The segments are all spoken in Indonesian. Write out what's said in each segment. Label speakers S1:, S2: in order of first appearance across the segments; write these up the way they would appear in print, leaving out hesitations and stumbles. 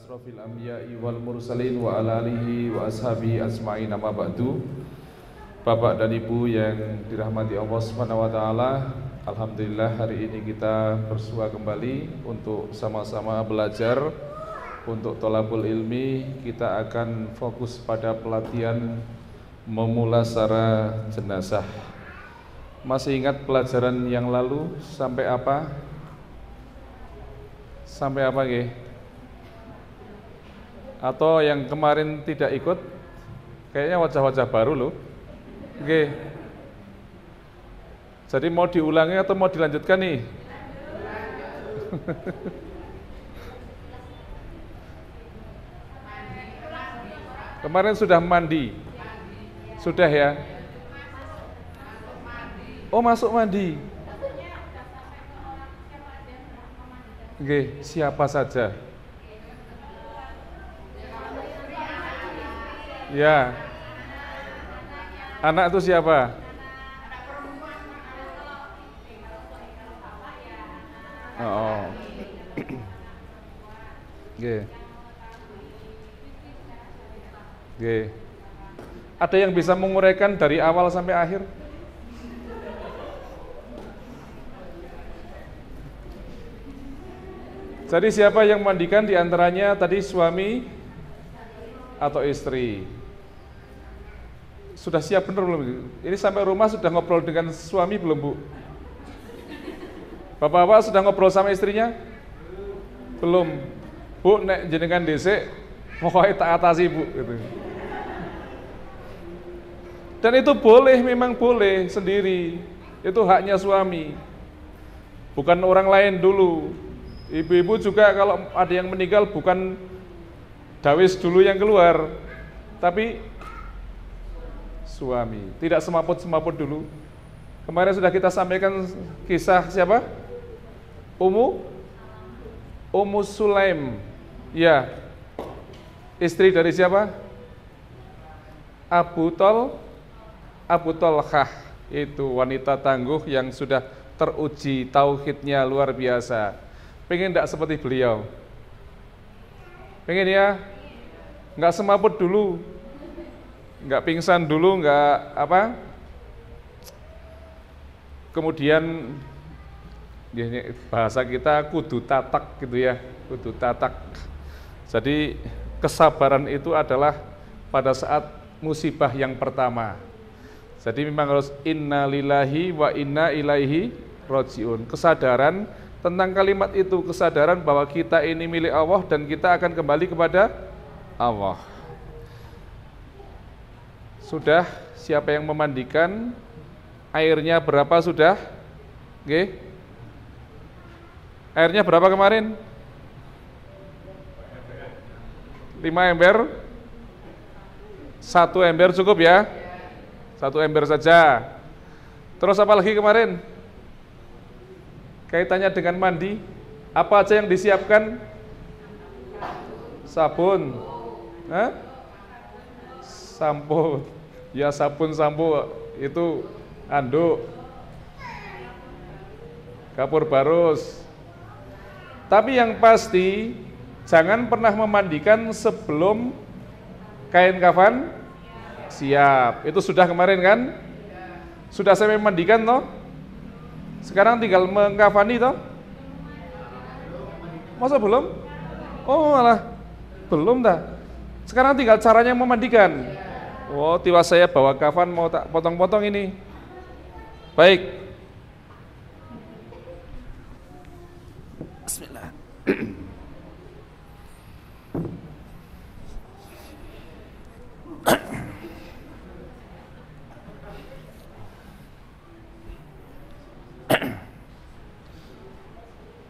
S1: Asrofil anbiya'i wal mursalin wa ala alihi wa ashabihi asma'in amma ba'du. Bapak dan Ibu yang dirahmati Allah Subhanahu wa taala, alhamdulillah hari ini kita bersua kembali untuk sama-sama belajar untuk thalabul ilmi. Kita akan fokus pada pelatihan memulasara jenazah. Masih ingat pelajaran yang lalu sampai apa? Sampai apa nggih? Atau yang kemarin tidak ikut? Kayaknya wajah-wajah baru loh. Oke. Jadi mau diulangi atau mau dilanjutkan nih? Kemarin sudah mandi? Sudah ya? Oh, masuk mandi. Oke, siapa saja? Ya. Anak itu siapa? Oh. Oke. Oke. Ada yang bisa menguraikan dari awal sampai akhir? Jadi siapa yang mandikan di antaranya tadi, suami atau istri? Sudah siap benar belum? Ini sampai rumah sudah ngobrol dengan suami belum, Bu? Bapak-bapak sudah ngobrol sama istrinya? Belum. Bu, nek jenengan dhisik pokoknya tak atasi, Bu, gitu. Dan itu boleh, memang boleh sendiri. Itu haknya suami. Bukan orang lain dulu. Ibu-ibu juga kalau ada yang meninggal bukan dawis dulu yang keluar, tapi suami. Tidak semaput-semaput dulu. Kemarin sudah kita sampaikan kisah siapa? Ummu Sulaim. Ya. Istri dari siapa? Abu Tolhah. Itu wanita tangguh yang sudah teruji tauhidnya luar biasa. Pengen enggak seperti beliau? Pengen ya? Enggak semaput dulu, enggak pingsan dulu, enggak apa? Kemudian bahasa kita kudu tatak gitu ya, kudu tatak. Jadi kesabaran itu adalah pada saat musibah yang pertama. Jadi memang harus innalillahi wa inna ilaihi rajiun. Kesadaran tentang kalimat itu, kesadaran bahwa kita ini milik Allah dan kita akan kembali kepada Allah. Sudah, siapa yang memandikan? Airnya berapa sudah? Oke. Airnya berapa kemarin? 5 ember? 1 ember cukup ya? 1 ember saja. Terus apa lagi kemarin? Kaitannya dengan mandi, apa aja yang disiapkan? Sabun, sampo, ya sabun sampo itu anduk, kapur barus. Tapi yang pasti jangan pernah memandikan sebelum kain kafan siap. Itu sudah kemarin kan? Sudah saya memandikan toh? Sekarang tinggal mengkafani toh? Masa belum? Oh malah belum dah. Sekarang tinggal caranya memandikan. Oh, tiba saya bawa kafan mau tak potong-potong ini. Baik. Bismillah.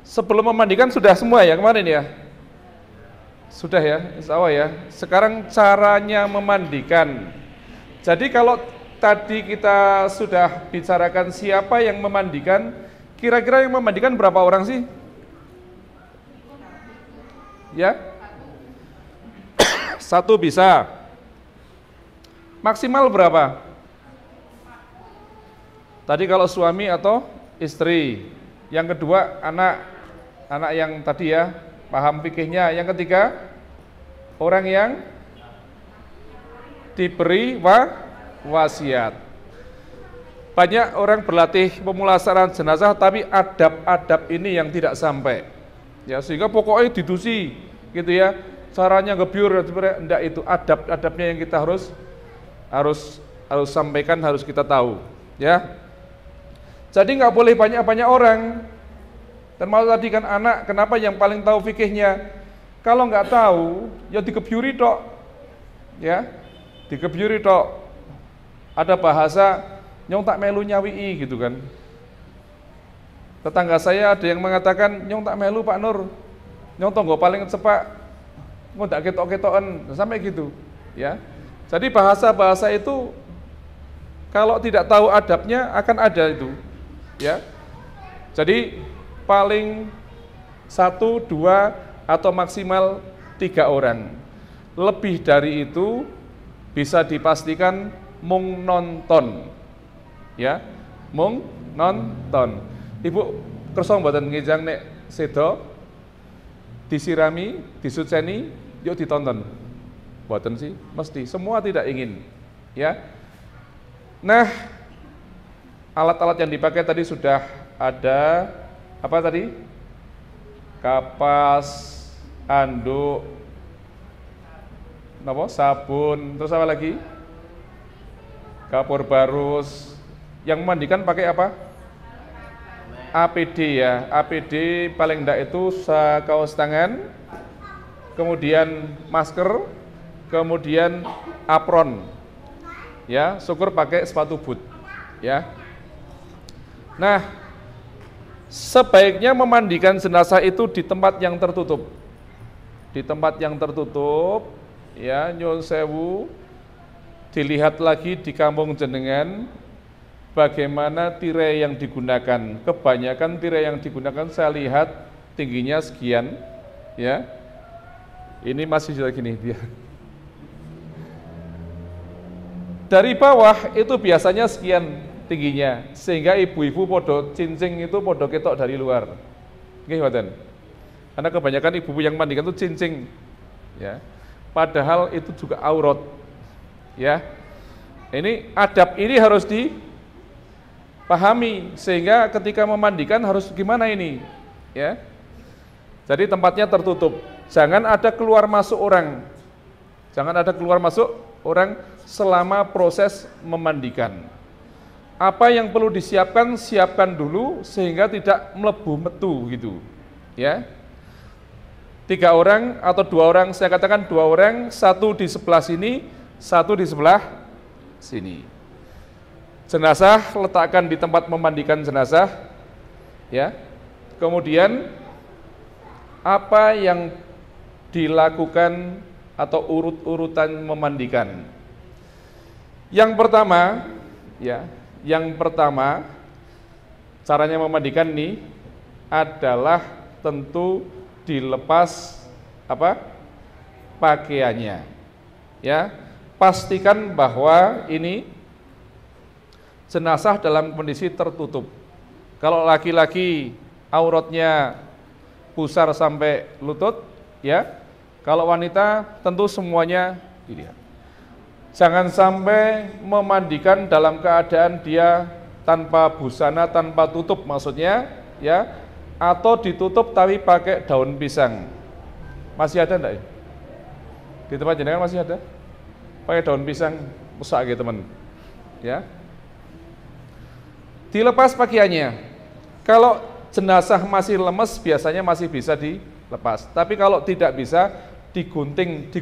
S1: Sebelum memandikan sudah semua ya kemarin ya? Sudah ya, insya Allah ya. Sekarang caranya memandikan. Jadi kalau tadi kita sudah bicarakan siapa yang memandikan, kira-kira yang memandikan berapa orang sih? Ya? 1 bisa. Maksimal berapa? Tadi kalau suami atau istri. Yang kedua anak yang tadi ya, paham fikihnya. Yang ketiga Orang yang diberi wasiat. Banyak orang berlatih pemulasaran jenazah tapi adab-adab ini yang tidak sampai. Ya, sehingga pokoknya didusi gitu ya. Caranya ngebiur, enggak, itu adab-adabnya yang kita harus sampaikan, harus kita tahu, ya. Jadi nggak boleh banyak-banyak orang. Termasuk tadi kan anak, kenapa yang paling tahu fikihnya? Kalau nggak tahu, ya dikebiuri tok, ya, dikebiuri tok. Ada bahasa nyong tak melu nyawii gitu kan. Tetangga saya ada yang mengatakan nyong tak melu Pak Nur, nyong tonggo paling cepak, nggak ketok-ketokan sampai gitu, ya. Jadi bahasa-bahasa itu kalau tidak tahu adabnya akan ada itu, ya. Jadi paling 1, 2 atau maksimal 3 orang. Lebih dari itu bisa dipastikan mung nonton, ya, mung nonton. Ibu kersa mboten ngejang nek sedo disirami, disuceni, yuk ditonton. Mboten sih, mesti semua tidak ingin, ya. Nah, alat-alat yang dipakai tadi sudah ada, apa tadi? Kapas, anduk, sabun, terus apa lagi? Kapur barus. Yang memandikan pakai apa? APD ya, APD paling enggak itu kaos tangan, kemudian masker, kemudian apron, ya, syukur pakai sepatu boot, ya. Nah, sebaiknya memandikan jenazah itu di tempat yang tertutup, ya, nyun sewu, dilihat lagi di kampung jenengan bagaimana tirai yang digunakan. Kebanyakan tirai yang digunakan saya lihat tingginya sekian, ya. Ini masih gini dia. Dari bawah itu biasanya sekian tingginya, sehingga ibu-ibu podo cincing itu podo ketok dari luar. Nggih mboten? Karena kebanyakan ibu-ibu yang mandikan itu cincing, ya. Padahal itu juga aurat, ya. Ini adab ini harus dipahami, sehingga ketika memandikan harus gimana ini, ya. Jadi tempatnya tertutup, jangan ada keluar masuk orang, selama proses memandikan. Apa yang perlu disiapkan, siapkan dulu sehingga tidak melebu metu gitu, ya. 3 orang atau 2 orang, saya katakan 2 orang, 1 di sebelah sini, 1 di sebelah sini. Jenazah letakkan di tempat memandikan jenazah, ya. Kemudian apa yang dilakukan atau urut-urutan memandikan. Yang pertama, ya, caranya memandikan nih adalah tentu dilepas pakaiannya, ya. Pastikan bahwa ini jenazah dalam kondisi tertutup. Kalau laki-laki auratnya pusar sampai lutut, ya. Kalau wanita tentu semuanya dilihat. Jangan sampai memandikan dalam keadaan dia tanpa busana, tanpa tutup maksudnya, ya. Atau ditutup tapi pakai daun pisang. Masih ada enggak ya? Di tempat jenengan masih ada? Pakai daun pisang, rusak gitu teman, ya. Dilepas pakaiannya. Kalau jenazah masih lemes biasanya masih bisa dilepas. Tapi kalau tidak bisa, digunting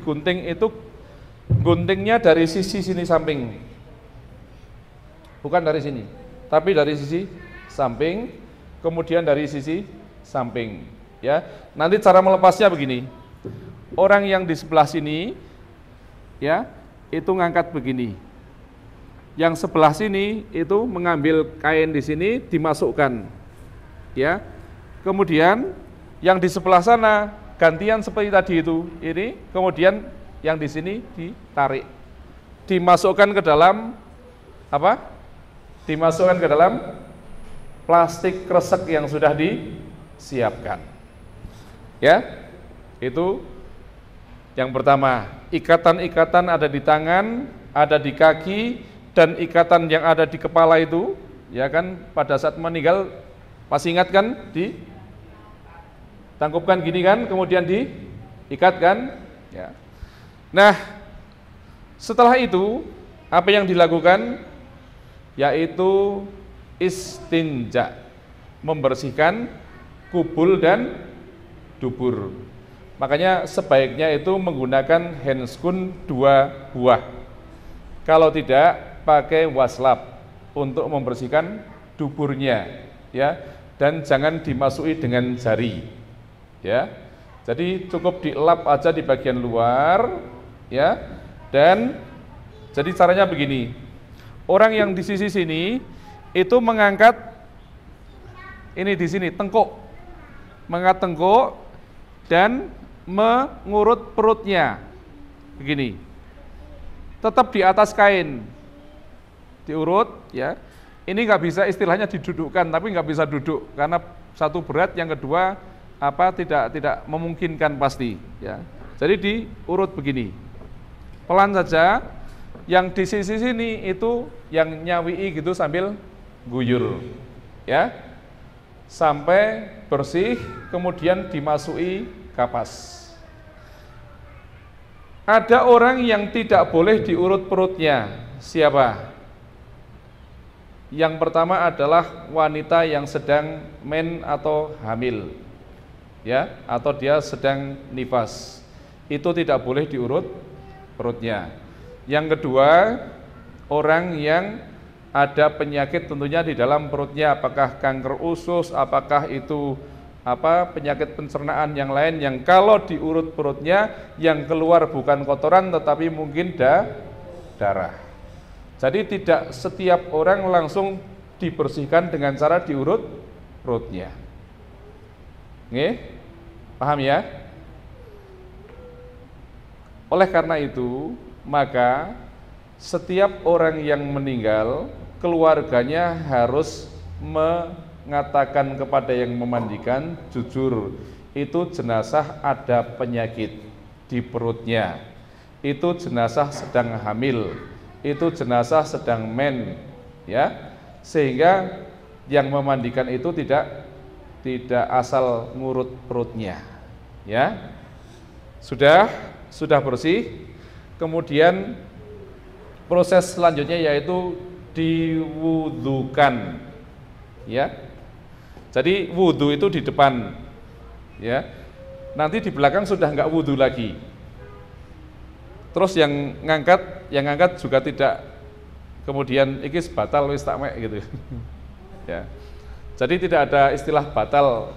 S1: itu guntingnya dari sisi sini samping. Bukan dari sini, tapi dari sisi samping. Kemudian dari sisi samping, ya. Nanti cara melepasnya begini. Orang yang di sebelah sini, ya, itu ngangkat begini. Yang sebelah sini itu mengambil kain di sini dimasukkan, ya. Kemudian yang di sebelah sana gantian seperti tadi itu, ini. Kemudian yang di sini ditarik, dimasukkan ke dalam apa? Dimasukkan ke dalam plastik kresek yang sudah disiapkan, ya. Itu Yang pertama, ikatan-ikatan ada di tangan, ada di kaki, dan ikatan yang ada di kepala itu, ya kan, pada saat meninggal, masih ingat kan, ditangkupkan gini kan, kemudian diikat kan, ya. Nah, setelah itu, apa yang dilakukan? Yaitu istinja, membersihkan kubul dan dubur. Makanya sebaiknya itu menggunakan handscoon 2 buah. Kalau tidak, pakai waslap untuk membersihkan duburnya, ya. Dan jangan dimasuki dengan jari, ya. Jadi cukup dielap aja di bagian luar, ya. Dan jadi caranya begini. Orang yang di sisi sini itu mengangkat ini di sini tengkuk, mengangkat tengkuk dan mengurut perutnya begini, tetap di atas kain diurut, ya. Ini nggak bisa istilahnya didudukkan, tapi nggak bisa duduk karena satu berat, yang kedua tidak memungkinkan pasti, ya. Jadi diurut begini, pelan saja. Yang di sisi sini itu yang nyawii gitu sambil guyur, ya, sampai bersih, kemudian dimasuki kapas. Ada orang yang tidak boleh diurut perutnya. Siapa? Yang pertama adalah wanita yang sedang men atau hamil, ya, atau dia sedang nifas. Itu tidak boleh diurut perutnya. Yang kedua, orang yang ada penyakit tentunya di dalam perutnya, apakah kanker usus, apakah itu penyakit pencernaan yang lain, yang kalau diurut perutnya yang keluar bukan kotoran tetapi mungkin darah. Jadi tidak setiap orang langsung dibersihkan dengan cara diurut perutnya. Nggih? Paham ya? Oleh karena itu, maka setiap orang yang meninggal, keluarganya harus mengatakan kepada yang memandikan, jujur, itu jenazah ada penyakit di perutnya, itu jenazah sedang hamil, itu jenazah sedang men, ya, sehingga yang memandikan itu tidak asal ngurut perutnya, ya. Sudah bersih, kemudian proses selanjutnya yaitu diwudukan, ya. Jadi wudu itu di depan, ya. Nanti di belakang sudah enggak wudu lagi. Terus yang ngangkat juga tidak kemudian iki batal wis tak mek gitu. Ya. Jadi tidak ada istilah batal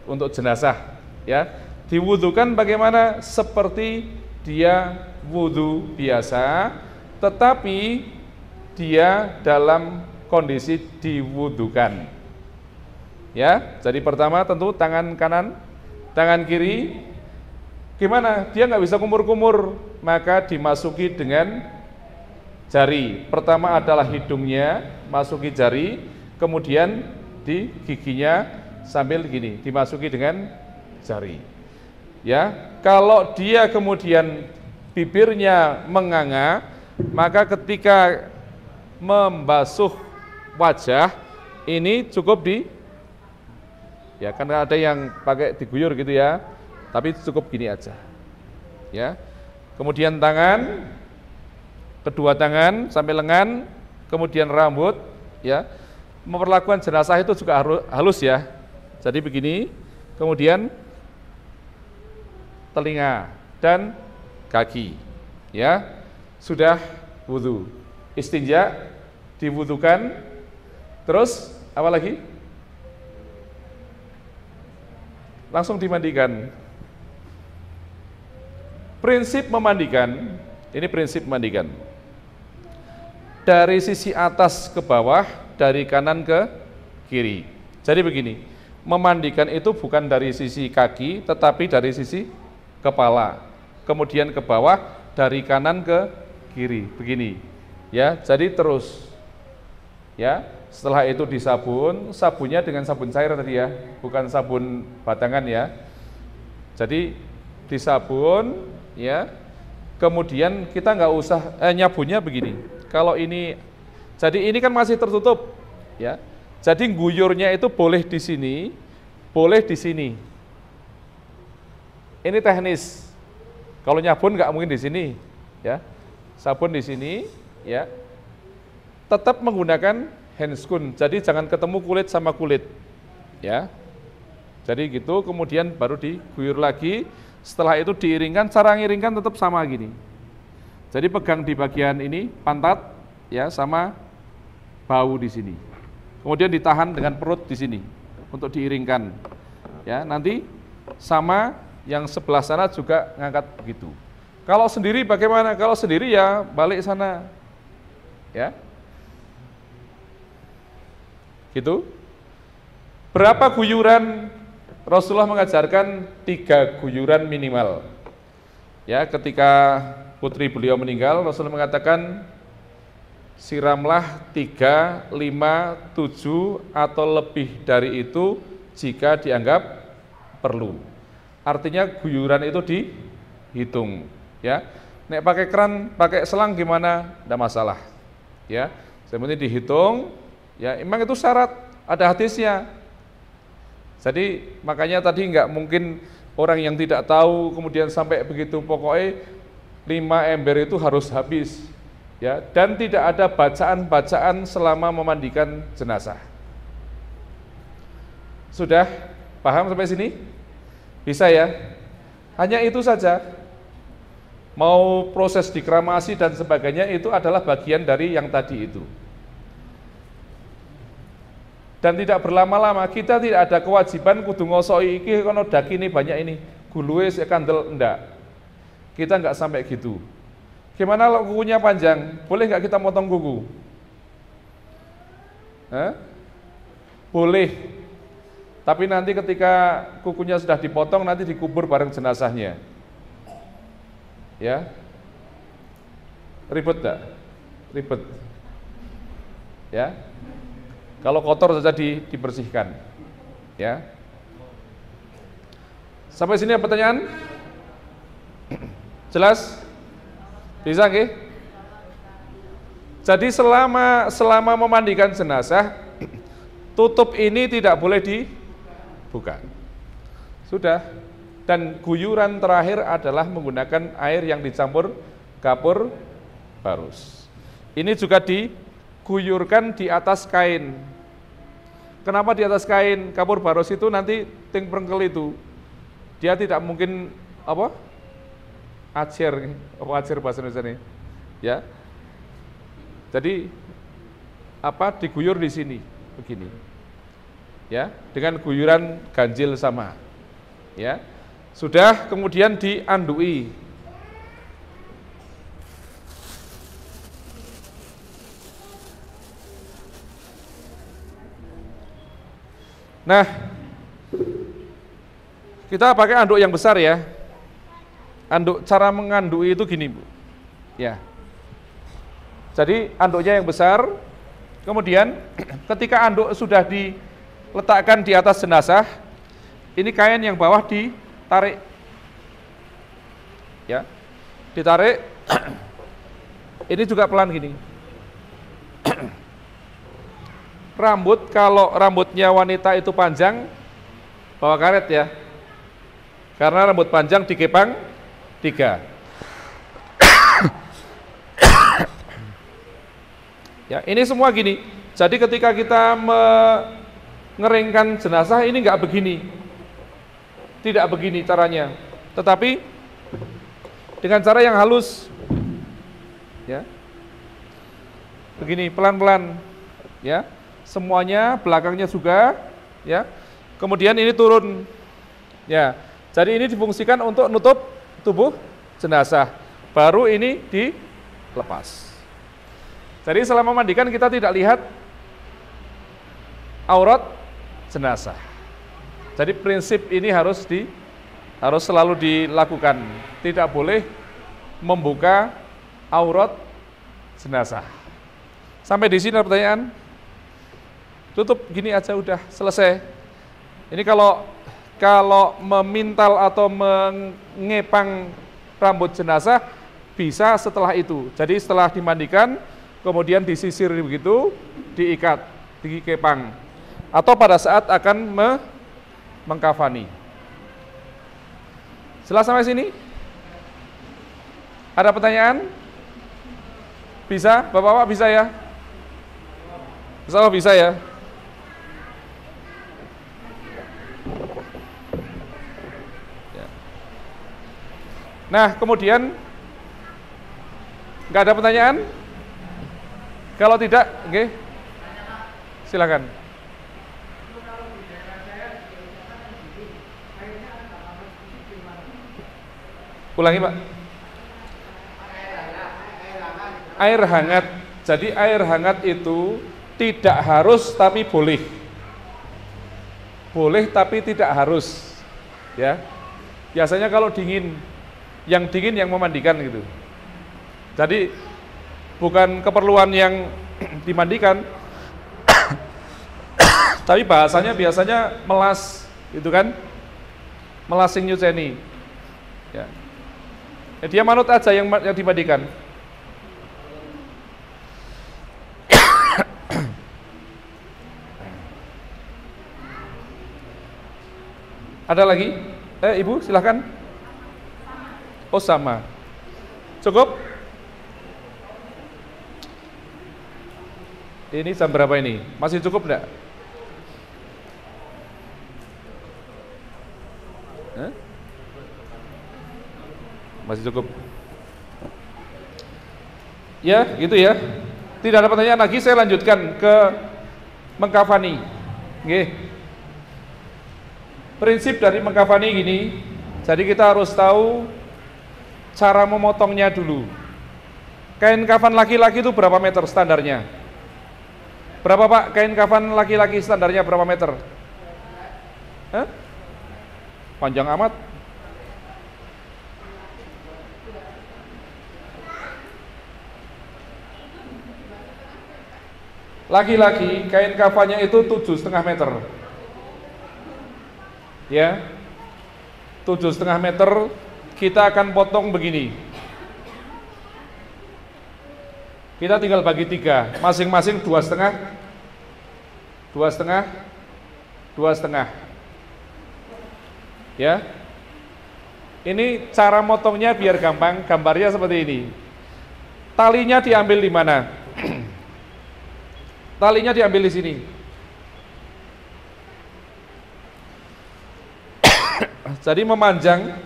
S1: untuk jenazah, ya. Diwudukan bagaimana? Seperti dia wudu biasa, tetapi dia dalam kondisi diwudukan, ya. Jadi pertama tentu tangan kanan, tangan kiri, gimana? Dia nggak bisa kumur-kumur, maka dimasuki dengan jari. Pertama adalah hidungnya, masuki jari, kemudian di giginya sambil gini, dimasuki dengan jari, ya. Kalau dia kemudian bibirnya menganga, maka ketika membasuh wajah ini cukup ya, karena ada yang pakai diguyur gitu ya, tapi cukup gini aja, ya. Kemudian tangan, kedua tangan sampai lengan, kemudian rambut, ya. Memperlakukan jenazah itu juga halus ya. Jadi begini, kemudian telinga dan kaki, ya. Sudah wudu, istinja, diwudukan, terus apa lagi? Langsung dimandikan. Prinsip memandikan, ini prinsip memandikan. Dari sisi atas ke bawah, dari kanan ke kiri. Jadi begini, memandikan itu bukan dari sisi kaki, tetapi dari sisi kepala. Kemudian ke bawah, dari kanan ke kiri, begini. Ya, jadi terus. Ya, setelah itu disabun, sabunnya dengan sabun cair tadi ya, bukan sabun batangan ya. Jadi disabun, ya. Kemudian kita nggak usah nyabunya begini. Kalau ini, jadi ini kan masih tertutup, ya. Jadi guyurnya itu boleh di sini, boleh di sini. Ini teknis. Kalau nyabun nggak mungkin di sini, ya. Sabun di sini, ya. Tetap menggunakan handscoon. Jadi jangan ketemu kulit sama kulit, ya. Jadi gitu, kemudian baru diguyur lagi. Setelah itu diiringkan, cara ngiringkan tetap sama gini. Jadi pegang di bagian ini, pantat, ya, sama bahu di sini. Kemudian ditahan dengan perut di sini untuk diiringkan. Ya, nanti sama yang sebelah sana juga ngangkat begitu. Kalau sendiri bagaimana? Kalau sendiri ya balik sana. Ya. Gitu. Berapa guyuran? Rasulullah mengajarkan 3 guyuran minimal. Ya, ketika putri beliau meninggal, Rasulullah mengatakan siramlah 3, 5, 7 atau lebih dari itu jika dianggap perlu. Artinya guyuran itu dihitung, ya. Nek pakai keran, pakai selang gimana? Tidak masalah. Ya. Yang penting dihitung, ya. Emang itu syarat, ada hadisnya. Jadi makanya tadi nggak mungkin orang yang tidak tahu kemudian sampai begitu, pokoknya 5 ember itu harus habis, ya. Dan tidak ada bacaan-bacaan selama memandikan jenazah. Sudah paham sampai sini? Bisa ya? Hanya itu saja. Mau proses dikremasi dan sebagainya itu adalah bagian dari yang tadi itu. Dan tidak berlama-lama, kita tidak ada kewajiban kudu ngosoi iki kono dakine banyak ini, guluwe sik kandel, enggak. Kita enggak sampai gitu. Gimana kalau kukunya panjang? Boleh enggak kita motong kuku? Boleh. Tapi nanti ketika kukunya sudah dipotong nanti dikubur bareng jenazahnya. Ya. Ribet enggak? Ribet. Ya. Kalau kotor saja dibersihkan, ya. Sampai sini ada pertanyaan? Jelas? Bisa nggih? Jadi selama memandikan jenazah, tutup ini tidak boleh dibuka. Sudah. Dan guyuran terakhir adalah menggunakan air yang dicampur kapur barus. Ini juga diguyurkan di atas kain. Kenapa di atas kain? Kapur barus itu nanti ting prengkel itu dia tidak mungkin apa? Acer bahasa Indonesia ini. Ya. Jadi apa diguyur di sini begini. Ya, dengan guyuran ganjil sama. Ya. Sudah kemudian diandui. Nah, kita pakai anduk yang besar ya. Anduk, cara mengandui itu gini, Bu. Ya. Jadi anduknya yang besar, kemudian ketika anduk sudah diletakkan di atas jenazah, ini kain yang bawah ditarik. Ya. Ditarik. Ini juga pelan gini. Rambut, kalau rambutnya wanita itu panjang, bawa karet ya. Karena rambut panjang dikepang 3. Ya, ini semua gini. Jadi ketika kita mengeringkan jenazah ini enggak begini. Tidak begini caranya. Tetapi dengan cara yang halus. Ya. Begini, pelan-pelan. Ya. Semuanya, belakangnya juga, ya. Kemudian ini turun, ya. Jadi ini difungsikan untuk nutup tubuh jenazah. Baru ini dilepas. Jadi selama mandikan kita tidak lihat aurat jenazah. Jadi prinsip ini harus selalu dilakukan. Tidak boleh membuka aurat jenazah. Sampai di sini ada pertanyaan? Tutup gini aja udah selesai. Ini kalau memintal atau mengepang rambut jenazah bisa setelah itu. Jadi setelah dimandikan, kemudian disisir begitu, diikat, dikepang. Atau pada saat akan mengkafani. Jelas sampai sini? Ada pertanyaan? Bisa? Bapak-bapak bisa ya? Insyaallah bisa ya? Nah, kemudian nggak ada pertanyaan? Kalau tidak, oke, silakan. Ulangi, Pak. Air hangat. Jadi air hangat itu tidak harus tapi boleh. Boleh tapi tidak harus. Ya. Biasanya kalau dingin, yang dingin yang memandikan gitu. Jadi bukan keperluan yang dimandikan, tapi bahasanya biasanya melas, gitu kan? Melas sing nyuceni. Ya. Dia manut aja yang dimandikan. Ada lagi? Ibu silahkan. Oh sama. Cukup? Ini jam berapa ini? Masih cukup enggak? Masih cukup. Ya, gitu ya. Tidak ada pertanyaan lagi, saya lanjutkan ke mengkafani. Nggih. Prinsip dari mengkafani gini. Jadi kita harus tahu cara memotongnya dulu. Kain kafan laki-laki itu berapa meter standarnya? Berapa Pak? Kain kafan laki-laki standarnya berapa meter? Hah? Panjang amat. Laki-laki kain kafannya itu 7,5 meter. Ya, 7,5 meter. Kita akan potong begini. Kita tinggal bagi 3, masing-masing 2,5, 2,5, 2,5. Ya, ini cara motongnya biar gampang. Gambarnya seperti ini. Talinya diambil di mana? Talinya diambil di sini. Jadi memanjang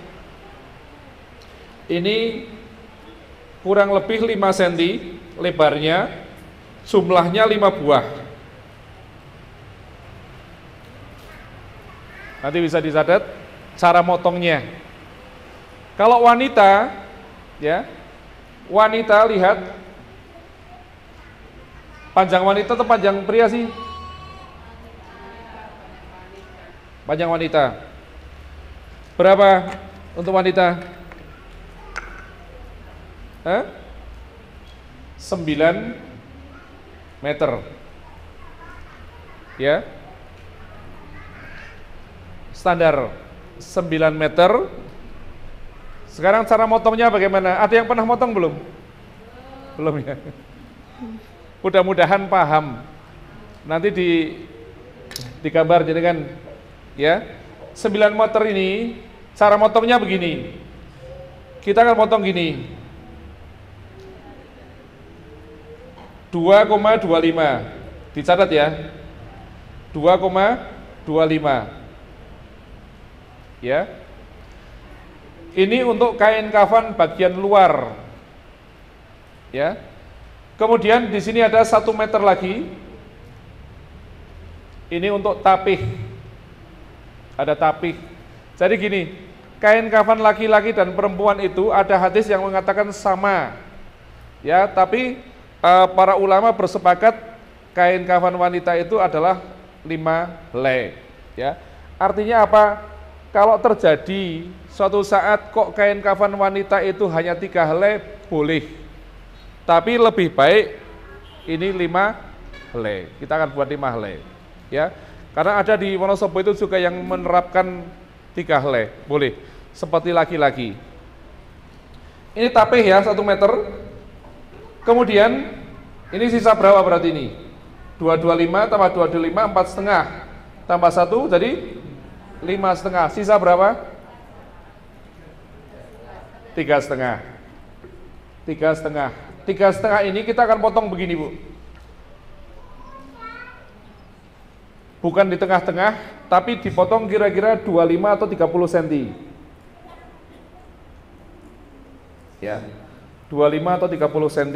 S1: ini kurang lebih 5 cm lebarnya, jumlahnya 5 buah. Nanti bisa dicatat cara motongnya. Kalau wanita, ya, wanita lihat panjang wanita atau panjang pria sih? Panjang wanita. Berapa untuk wanita? 9 meter. Ya. Standar 9 meter. Sekarang cara motongnya bagaimana? Ada yang pernah motong belum? Belum ya. Mudah-mudahan paham. Nanti digambar jadi kan, ya. 9 meter ini cara motongnya begini. Kita akan potong gini. 2,25. Dicatat ya. 2,25. Ya. Ini untuk kain kafan bagian luar. Ya. Kemudian di sini ada 1 meter lagi. Ini untuk tapih. Ada tapih. Jadi gini, kain kafan laki-laki dan perempuan itu ada hadis yang mengatakan sama. Ya, tapi para ulama bersepakat kain kafan wanita itu adalah 5 helai. Ya. Artinya apa? Kalau terjadi suatu saat kok kain kafan wanita itu hanya 3 helai, boleh. Tapi lebih baik ini 5 helai. Kita akan buat 5 helai. Ya. Karena ada di Wonosobo itu juga yang menerapkan 3 helai, boleh. Seperti laki-laki. Ini tapeh ya, 1 meter. Kemudian ini sisa berapa berarti ini? 225 tambah 225, 4,5 tambah 1 jadi 5,5. Sisa berapa? 3,5. 3,5. 3,5 ini kita akan potong begini, Bu. Bukan di tengah-tengah, tapi dipotong kira-kira 25 atau 30 cm. Ya. 25 atau 30 cm.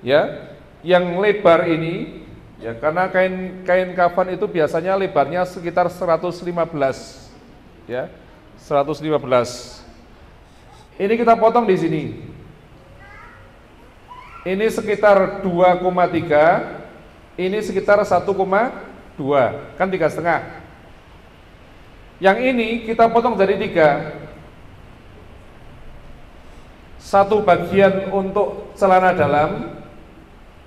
S1: Ya. Yang lebar ini ya, karena kain kafan itu biasanya lebarnya sekitar 115. Ya. 115. Ini kita potong di sini. Ini sekitar 2,3. Ini sekitar 1,2, kan 3,5. Yang ini kita potong jadi 3. Satu bagian untuk celana dalam,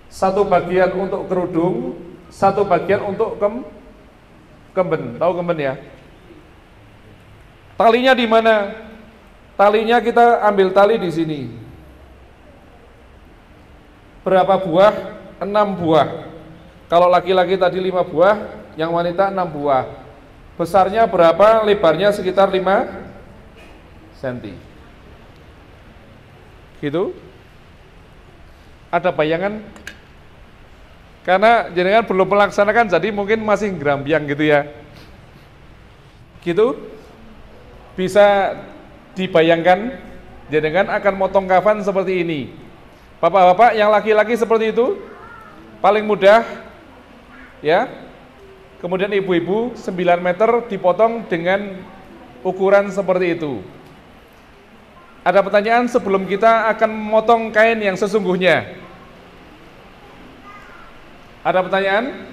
S1: satu bagian untuk kerudung, satu bagian untuk kemben. Tahu kemben ya? Talinya di mana? Talinya kita ambil tali di sini. Berapa buah? 6 buah. Kalau laki-laki tadi 5 buah, yang wanita 6 buah. Besarnya berapa? Lebarnya sekitar 5 cm. Gitu. Ada bayangan? Karena jenengan belum melaksanakan, jadi mungkin masih gerambiang gitu ya. Gitu. Bisa dibayangkan, jenengan akan motong kafan seperti ini. Bapak-bapak yang laki-laki seperti itu, paling mudah. Ya, kemudian ibu-ibu 9 meter dipotong dengan ukuran seperti itu. Ada pertanyaan sebelum kita akan memotong kain yang sesungguhnya? Ada pertanyaan?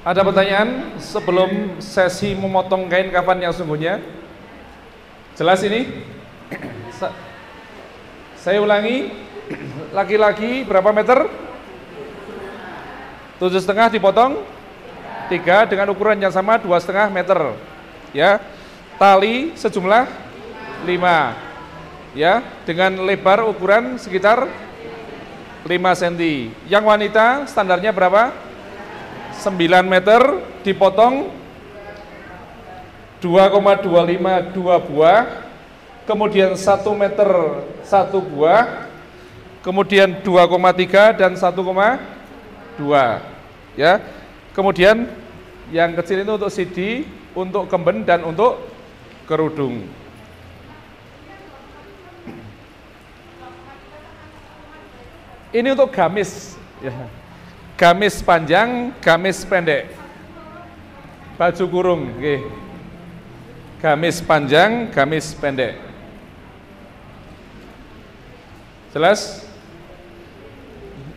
S1: Ada pertanyaan sebelum sesi memotong kain kafan yang sungguhnya? Jelas ini? Saya ulangi, laki-laki berapa meter? 7,5 dipotong 3 dengan ukuran yang sama 2,5 meter. Ya, tali sejumlah 5. Ya, dengan lebar ukuran sekitar 5 cm. Yang wanita standarnya berapa? 9 meter dipotong 2,25 2 buah, kemudian 1 meter 1 buah, kemudian 2,3 dan 1,2 ya. Kemudian yang kecil itu untuk sidi, untuk kemben dan untuk kerudung. Ini untuk gamis ya. Gamis panjang, gamis pendek. Baju kurung, okay. Gamis panjang, gamis pendek. Jelas?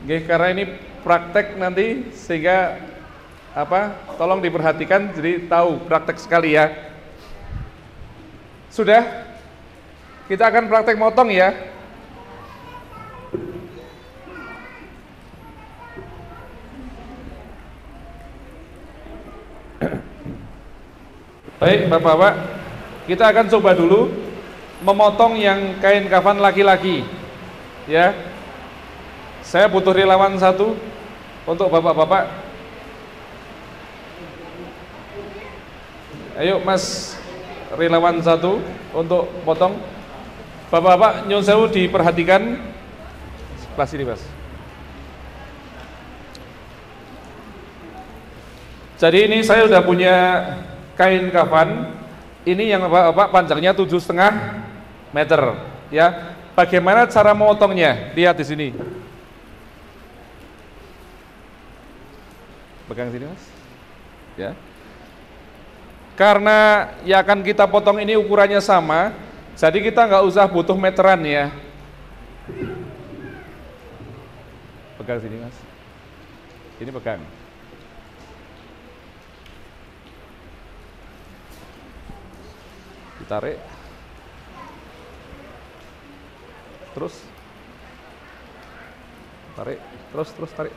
S1: Okay, karena ini praktek nanti sehingga tolong diperhatikan, jadi tahu praktek sekali ya. Sudah? Kita akan praktek motong ya. Baik Bapak-bapak, kita akan coba dulu memotong yang kain kafan laki-laki ya. Saya butuh relawan 1 untuk Bapak-bapak. Ayo Mas, relawan 1 untuk potong. Bapak-bapak nyun sewu diperhatikan sebelah sini Mas. Jadi ini saya udah punya kain kafan, ini yang Bapak panjangnya 7,5 meter ya. Bagaimana cara memotongnya? Lihat di sini. Pegang sini Mas. Ya. Karena yang akan kita potong ini ukurannya sama, jadi kita nggak usah butuh meteran ya. pegang sini Mas. Ini pegang. Ditarik. Terus. Tarik, terus tarik.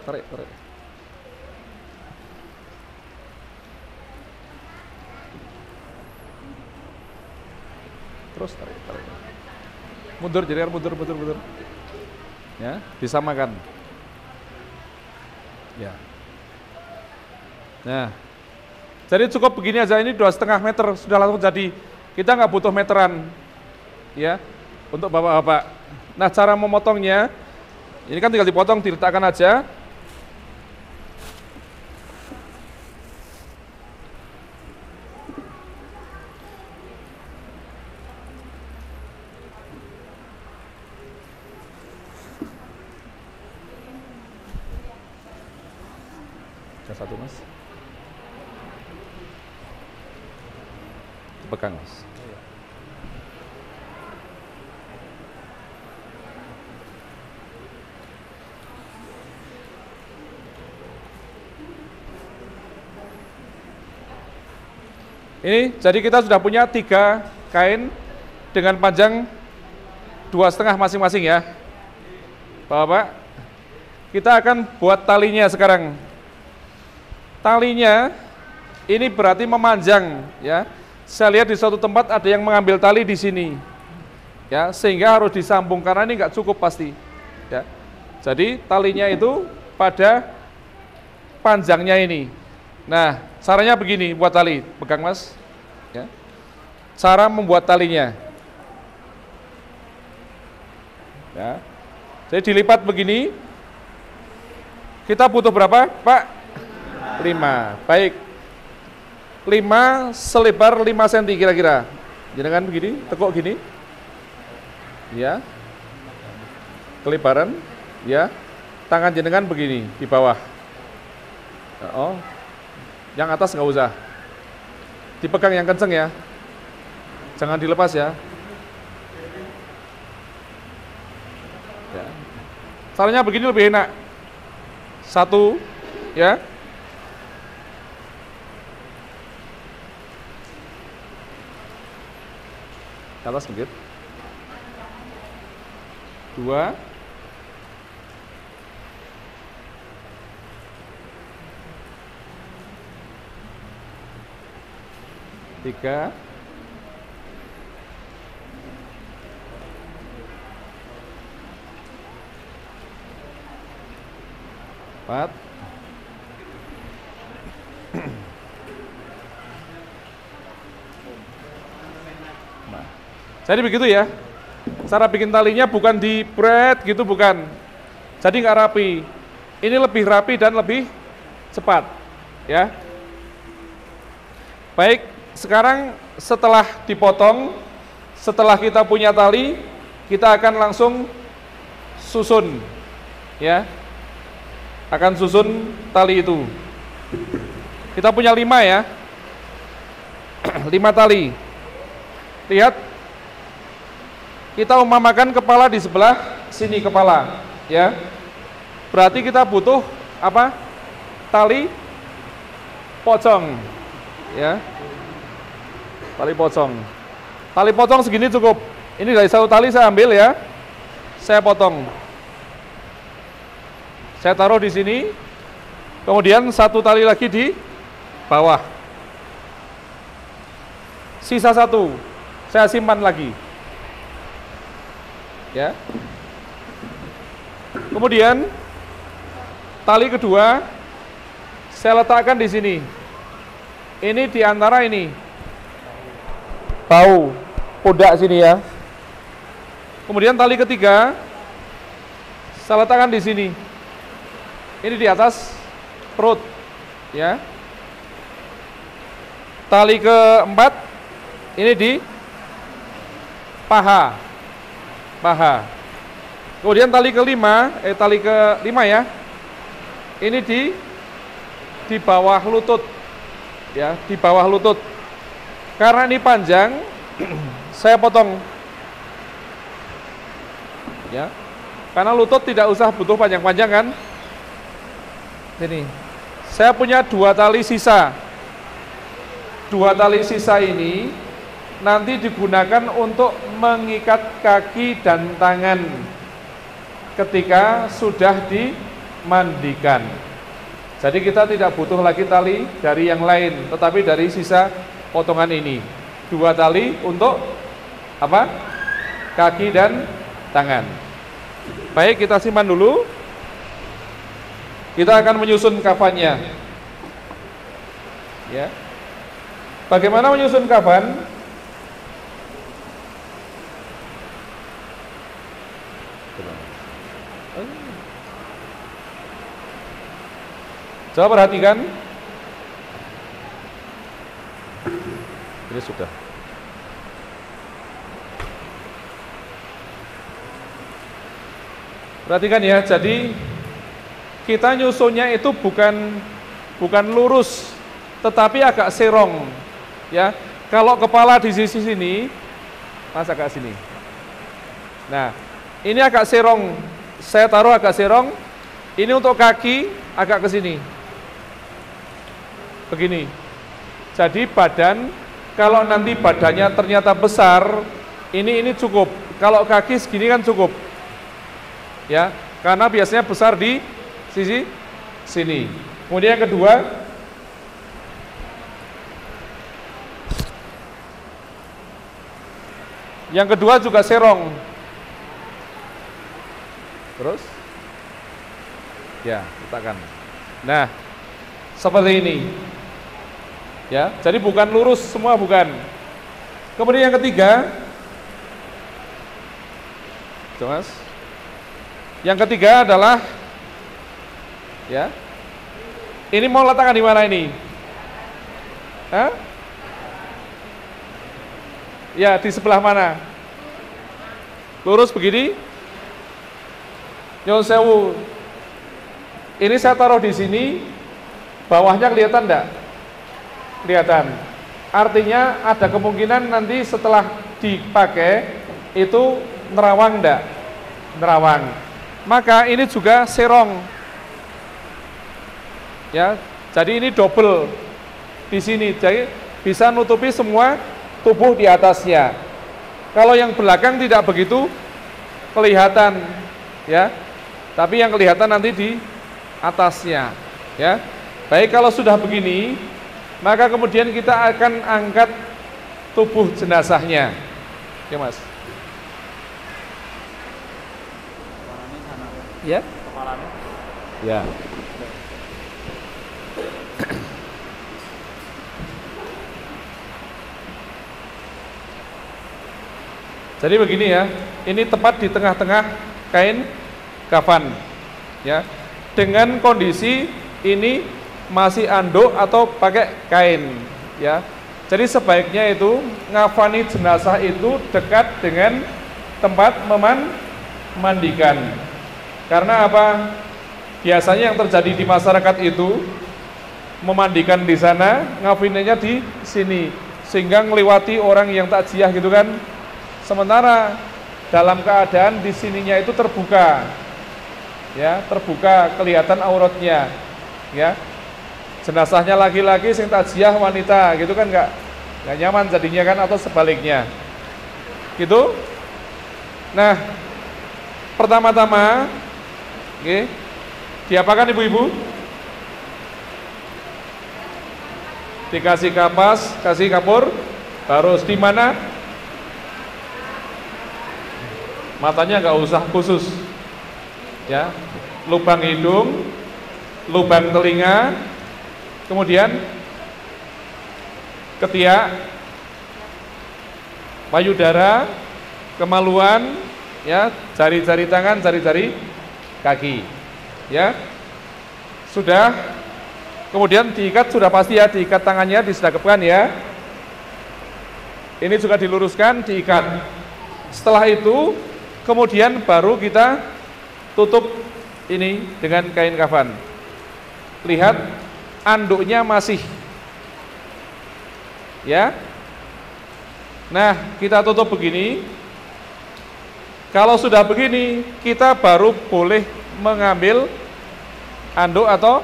S1: Terus tarik. Mundur, jadi mundur. Ya, disamakan. Ya. Nah, jadi cukup begini aja, ini 2,5 meter sudah langsung jadi. Kita nggak butuh meteran, ya, untuk bapak-bapak. Nah, cara memotongnya, ini kan tinggal dipotong, diletakkan aja. Satu Mas, pegang Mas. Ini jadi kita sudah punya 3 kain dengan panjang 2,5 masing-masing ya, Bapak. Kita akan buat talinya sekarang. Talinya ini berarti memanjang ya. Saya lihat di suatu tempat ada yang mengambil tali di sini, ya, sehingga harus disambung karena ini nggak cukup pasti. Ya. Jadi talinya itu pada panjangnya ini. Nah, caranya begini buat tali, pegang Mas. Ya. Cara membuat talinya. Ya. Jadi dilipat begini. Kita butuh berapa, Pak? 5, baik. 5 selebar 5 cm kira-kira. Jangan begini, tekuk gini. Ya. Kelebaran, ya. Tangan jenengan begini di bawah. Oh. Yang atas nggak usah. Dipegang yang kenceng ya. Jangan dilepas ya. Ya. Caranya begini lebih enak. 1, ya. Atas sedikit. 2. 3. 4. Nah, jadi begitu ya. Cara bikin talinya bukan di bret gitu, bukan. Jadi nggak rapi. Ini lebih rapi dan lebih cepat, ya. Baik, sekarang setelah dipotong, setelah kita punya tali, kita akan langsung susun, ya. Akan susun tali itu. Kita punya 5 ya. 5 tali. Lihat, kita umpamakan kepala di sebelah sini kepala, ya. Berarti kita butuh apa? Tali pocong, ya. Tali pocong. Tali pocong segini cukup. Ini dari 1 tali saya ambil ya. Saya potong. Saya taruh di sini. Kemudian 1 tali lagi di bawah. Sisa 1 saya simpan lagi. Ya. Kemudian tali kedua saya letakkan di sini. Ini di antara ini bau pundak sini ya. Kemudian tali ketiga saya letakkan di sini. Ini di atas perut, ya. Tali keempat ini di paha. Kemudian tali kelima, tali kelima ya. Ini di bawah lutut, ya, di bawah lutut. Karena ini panjang, saya potong, ya. Karena lutut tidak usah butuh panjang-panjang kan. Ini. Saya punya 2 tali sisa. 2 tali sisa ini nanti digunakan untuk mengikat kaki dan tangan ketika sudah dimandikan. Jadi kita tidak butuh lagi tali dari yang lain, tetapi dari sisa potongan ini. 2 tali untuk apa? Kaki dan tangan. Baik, kita simpan dulu. Kita akan menyusun kafannya. Ya. Bagaimana menyusun kafan? Coba perhatikan. Ini sudah. Perhatikan ya, jadi kita nyusunnya itu bukan lurus, tetapi agak serong. Ya, kalau kepala di sisi sini, mas agak sini. Nah, ini agak serong. Saya taruh agak serong. Ini untuk kaki agak ke sini. Begini. Jadi badan, kalau nanti badannya ternyata besar, ini cukup. Kalau kaki segini kan cukup. Ya, karena biasanya besar di sisi sini. Kemudian yang kedua, juga serong. Terus, ya, letakkan. Nah, seperti ini. Ya, jadi bukan lurus semua, bukan. Kemudian yang ketiga, Mas. Yang ketiga adalah, ya, ini mau letakkan di mana ini? Hah? Ya, di sebelah mana? Lurus begini? Nyun sewu. Ini saya taruh di sini, bawahnya kelihatan enggak? Kelihatan. Artinya ada kemungkinan nanti setelah dipakai itu nerawang enggak? Nerawang. Maka ini juga serong. Ya, jadi ini double di sini. Jadi bisa nutupi semua tubuh di atasnya. Kalau yang belakang tidak begitu kelihatan, ya. Tapi yang kelihatan nanti di atasnya, ya. Baik, kalau sudah begini, maka kemudian kita akan angkat tubuh jenazahnya. Oke, Mas. Ya? Kepalanya. Ya. Jadi begini ya, ini tepat di tengah-tengah kain kafan, ya. Dengan kondisi ini masih anduk atau pakai kain, ya. Jadi sebaiknya itu ngafani jenazah itu dekat dengan tempat memandikan. Karena apa? Biasanya yang terjadi di masyarakat itu memandikan di sana, ngafininya di sini, sehingga ngelewati orang yang takziah gitu kan. Sementara dalam keadaan di sininya itu terbuka, ya, terbuka, kelihatan auratnya, ya. Jenazahnya laki-laki, sing takziah wanita, gitu kan nggak nyaman jadinya kan, atau sebaliknya, gitu. Nah, pertama-tama, oke, diapakan ibu-ibu? Dikasih kapas, kasih kapur, terus di mana? Matanya nggak usah khusus, ya, lubang hidung, lubang telinga, kemudian ketiak, payudara, kemaluan, ya, jari-jari tangan, jari-jari kaki, ya, sudah. Kemudian diikat, sudah pasti ya, diikat tangannya, disedekapkan ya. Ini juga diluruskan, diikat. Setelah itu kemudian baru kita tutup ini dengan kain kafan. Lihat anduknya masih, ya. Nah, kita tutup begini. Kalau sudah begini, kita baru boleh mengambil anduk atau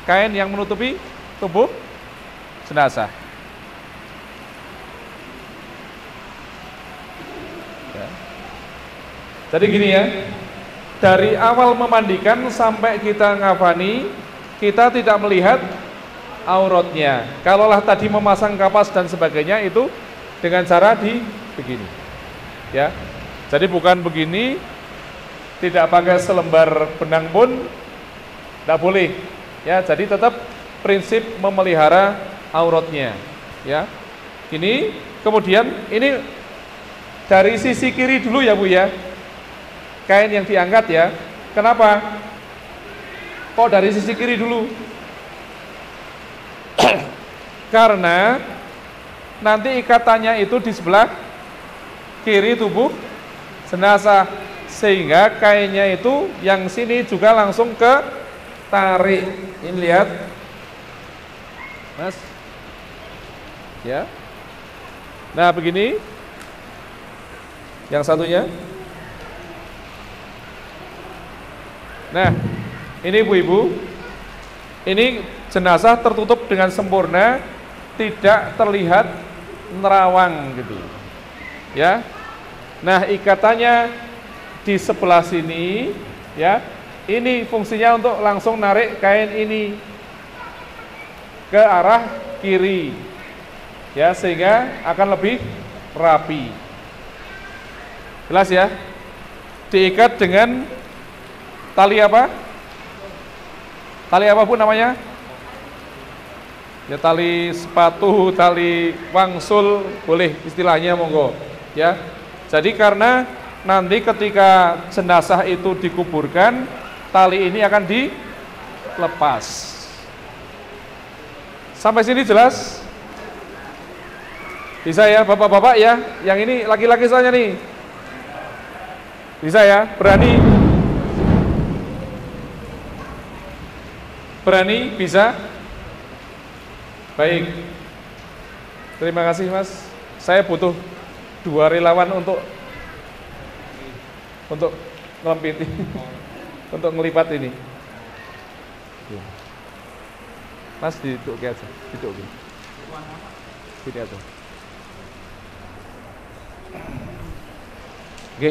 S1: kain yang menutupi tubuh jenazah. Ya. Jadi gini ya, dari awal memandikan sampai kita ngafani, kita tidak melihat auratnya. Kalaulah tadi memasang kapas dan sebagainya itu dengan cara begini, ya. Jadi bukan begini, tidak pakai selembar benang pun tidak boleh, ya. Jadi tetap prinsip memelihara auratnya, ya. Ini kemudian ini dari sisi kiri dulu ya Bu ya, kain yang diangkat ya. Kenapa? Kok dari sisi kiri dulu? Karena nanti ikatannya itu di sebelah kiri tubuh jenazah, sehingga kainnya itu yang sini juga langsung ke tarik. Ini lihat Mas ya. Nah begini yang satunya. Nah ini ibu-ibu, ini jenazah tertutup dengan sempurna, tidak terlihat nerawang gitu ya. Nah ikatannya di sebelah sini ya, ini fungsinya untuk langsung narik kain ini ke arah kiri ya, sehingga akan lebih rapi. Jelas ya? Diikat dengan tali apa? Tali apa Bu namanya? Ya tali sepatu, tali wangsul, boleh istilahnya, monggo ya. Jadi karena nanti ketika jenazah itu dikuburkan, tali ini akan dilepas. Sampai sini jelas? Bisa ya bapak-bapak ya? Yang ini laki-laki soalnya nih. Bisa ya? Berani? Berani? Bisa? Baik. Terima kasih Mas. Saya butuh 2 relawan untuk ngelipat untuk ngelipat ini. Mas duduk aja, duduk gini. Sini aja. Oke.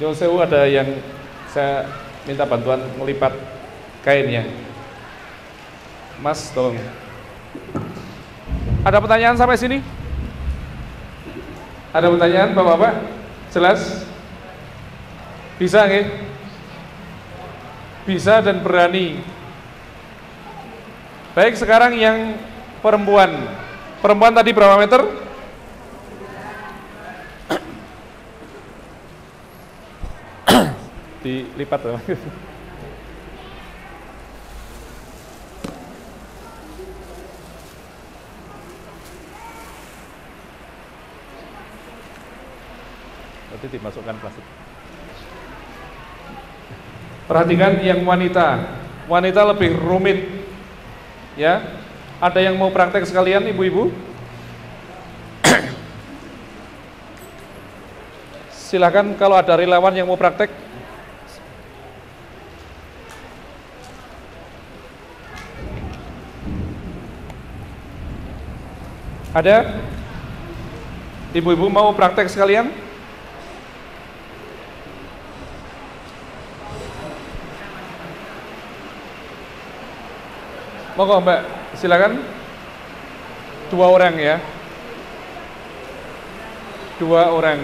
S1: Nyuwun sewu, ada yang saya minta bantuan ngelipat kainnya. Mas tolong. Ada pertanyaan sampai sini? Ada pertanyaan Bapak-bapak? Jelas? Bisa nggih? Bisa dan berani. Baik, sekarang yang perempuan. Perempuan tadi berapa meter? Dilipat loh. Nanti dimasukkan plastik. Perhatikan yang wanita. Wanita lebih rumit. Ya. Ada yang mau praktek sekalian ibu-ibu? Silakan kalau ada relawan yang mau praktek. Ada? Ibu-ibu mau praktek sekalian? Monggo Mbak, silakan. 2 orang ya. 2 orang.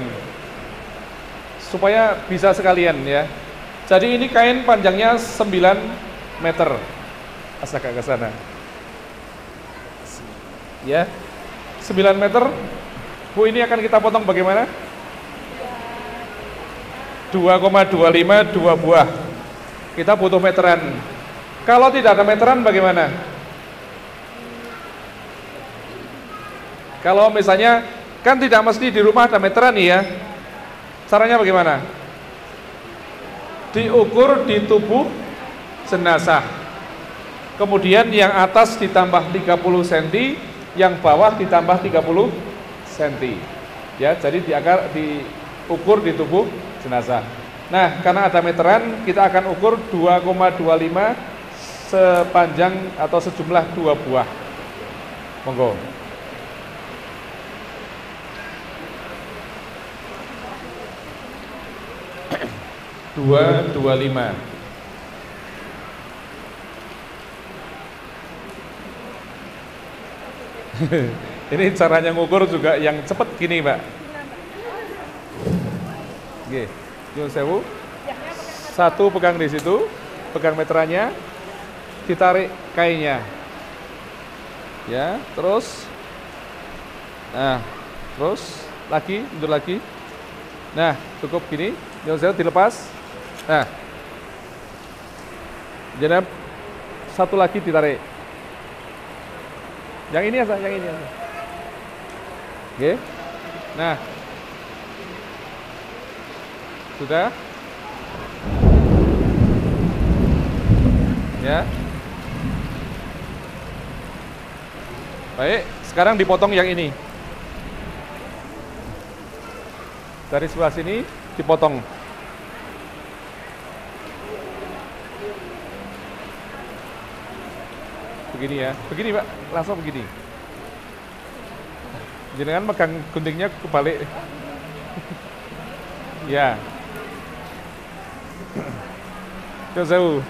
S1: Supaya bisa sekalian ya. Jadi ini kain panjangnya 9 meter. Astaga ke sana. Ya. 9 meter. Bu, ini akan kita potong bagaimana? 2,25 2 buah. Kita butuh meteran. Kalau tidak ada meteran bagaimana? Kalau misalnya kan tidak mesti di rumah ada meteran nih ya. Caranya bagaimana? Diukur di tubuh jenazah. Kemudian yang atas ditambah 30 cm, yang bawah ditambah 30 cm. Ya, jadi diukur di tubuh jenazah. Nah, karena ada meteran, kita akan ukur 2,25 sepanjang atau sejumlah 2 buah. Monggo. Dua 5. Ini caranya ngukur juga yang cepet gini, Mbak. Oke, nyuwun sewu. Satu pegang di situ, pegang meterannya, ditarik kainnya. Ya, terus. Nah, terus lagi, mundur lagi. Nah, cukup gini, nyuwun sewu dilepas. Nah. Jadi satu lagi ditarik. Yang ini aja, yang ini aja. Oke. Nah. Sudah? Ya. Baik, sekarang dipotong yang ini. Dari sebelah sini dipotong. Begini ya, begini Pak, langsung begini. Jangan megang guntingnya kebalik. Ya. Jauh.